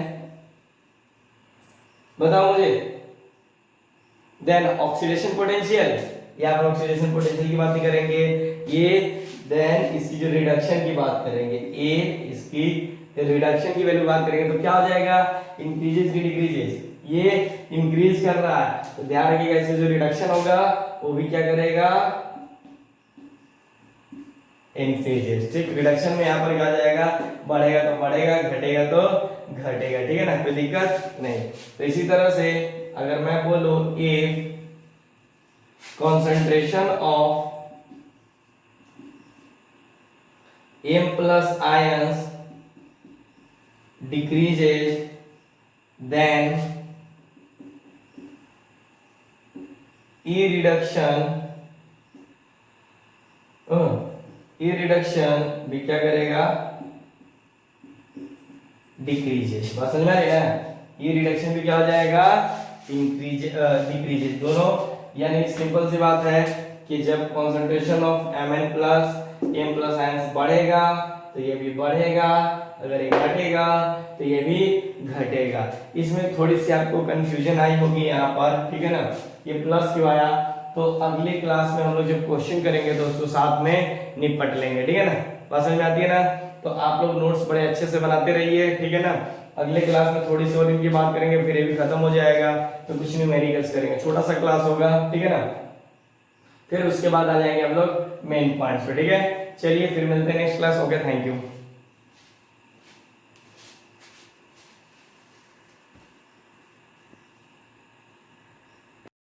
बताओ मुझे, देन ऑक्सीडेशन पोटेंशियल, यहाँ पर ऑक्सीडेशन पोटेंशियल की बात नहीं करेंगे ये, देन इसकी जो रिडक्शन की बात करेंगे, ए इसकी रिडक्शन की वैल्यू बात करेंगे, तो क्या हो जाएगा, इंक्रीजेस की डिक्रीजेस, ये इंक्रीज कर रहा है तो ध्यान रखिएगा इससे जो रिडक्शन होगा वो भी क्या करेगा, इंक्रीजेस। ठीक, रिडक्शन में यहाँ पर क्या जाएगा, बढ़ेगा तो बढ़ेगा, घटेगा तो घटेगा। ठीक है ना, कोई दिक्कत नहीं। तो इसी तरह से अगर मैं बोलूं if concentration of M plus ions decreases, then E reduction भी क्या करेगा, डिक्रीजेस। बात समझ में आ रही है ना, E रिडक्शन भी क्या हो जाएगा, इंक्रीज डिक्रीजेस दोनों। यानी सिंपल सी बात है कि जब concentration of Mn plus M plus ions बढ़ेगा तो ये भी बढ़ेगा, अगर ये घटेगा तो ये भी घटेगा। इसमें थोड़ी सी आपको कंफ्यूजन आई होगी यहाँ पर, ठीक है ना, ये प्लस क्यों आया, तो अगली क्लास में हम लोग जब क्वेश्चन करेंगे तो उसको साथ में निपट लेंगे। ठीक है ना, बात समझ में आती है ना। तो आप लोग नोट्स बड़े अच्छे से बनाते रहिए, ठीक है ना। अगले क्लास में थोड़ी सी और इनकी बात करेंगे, फिर ये भी खत्म हो जाएगा, तो कुछ न्यूमेरिकल्स करेंगे, छोटा सा क्लास होगा, ठीक है ना। फिर उसके बाद आ जाएंगे हम लोग मेन पॉइंट्स पे, ठीक है। चलिए फिर मिलते हैं next class. Okay, thank you.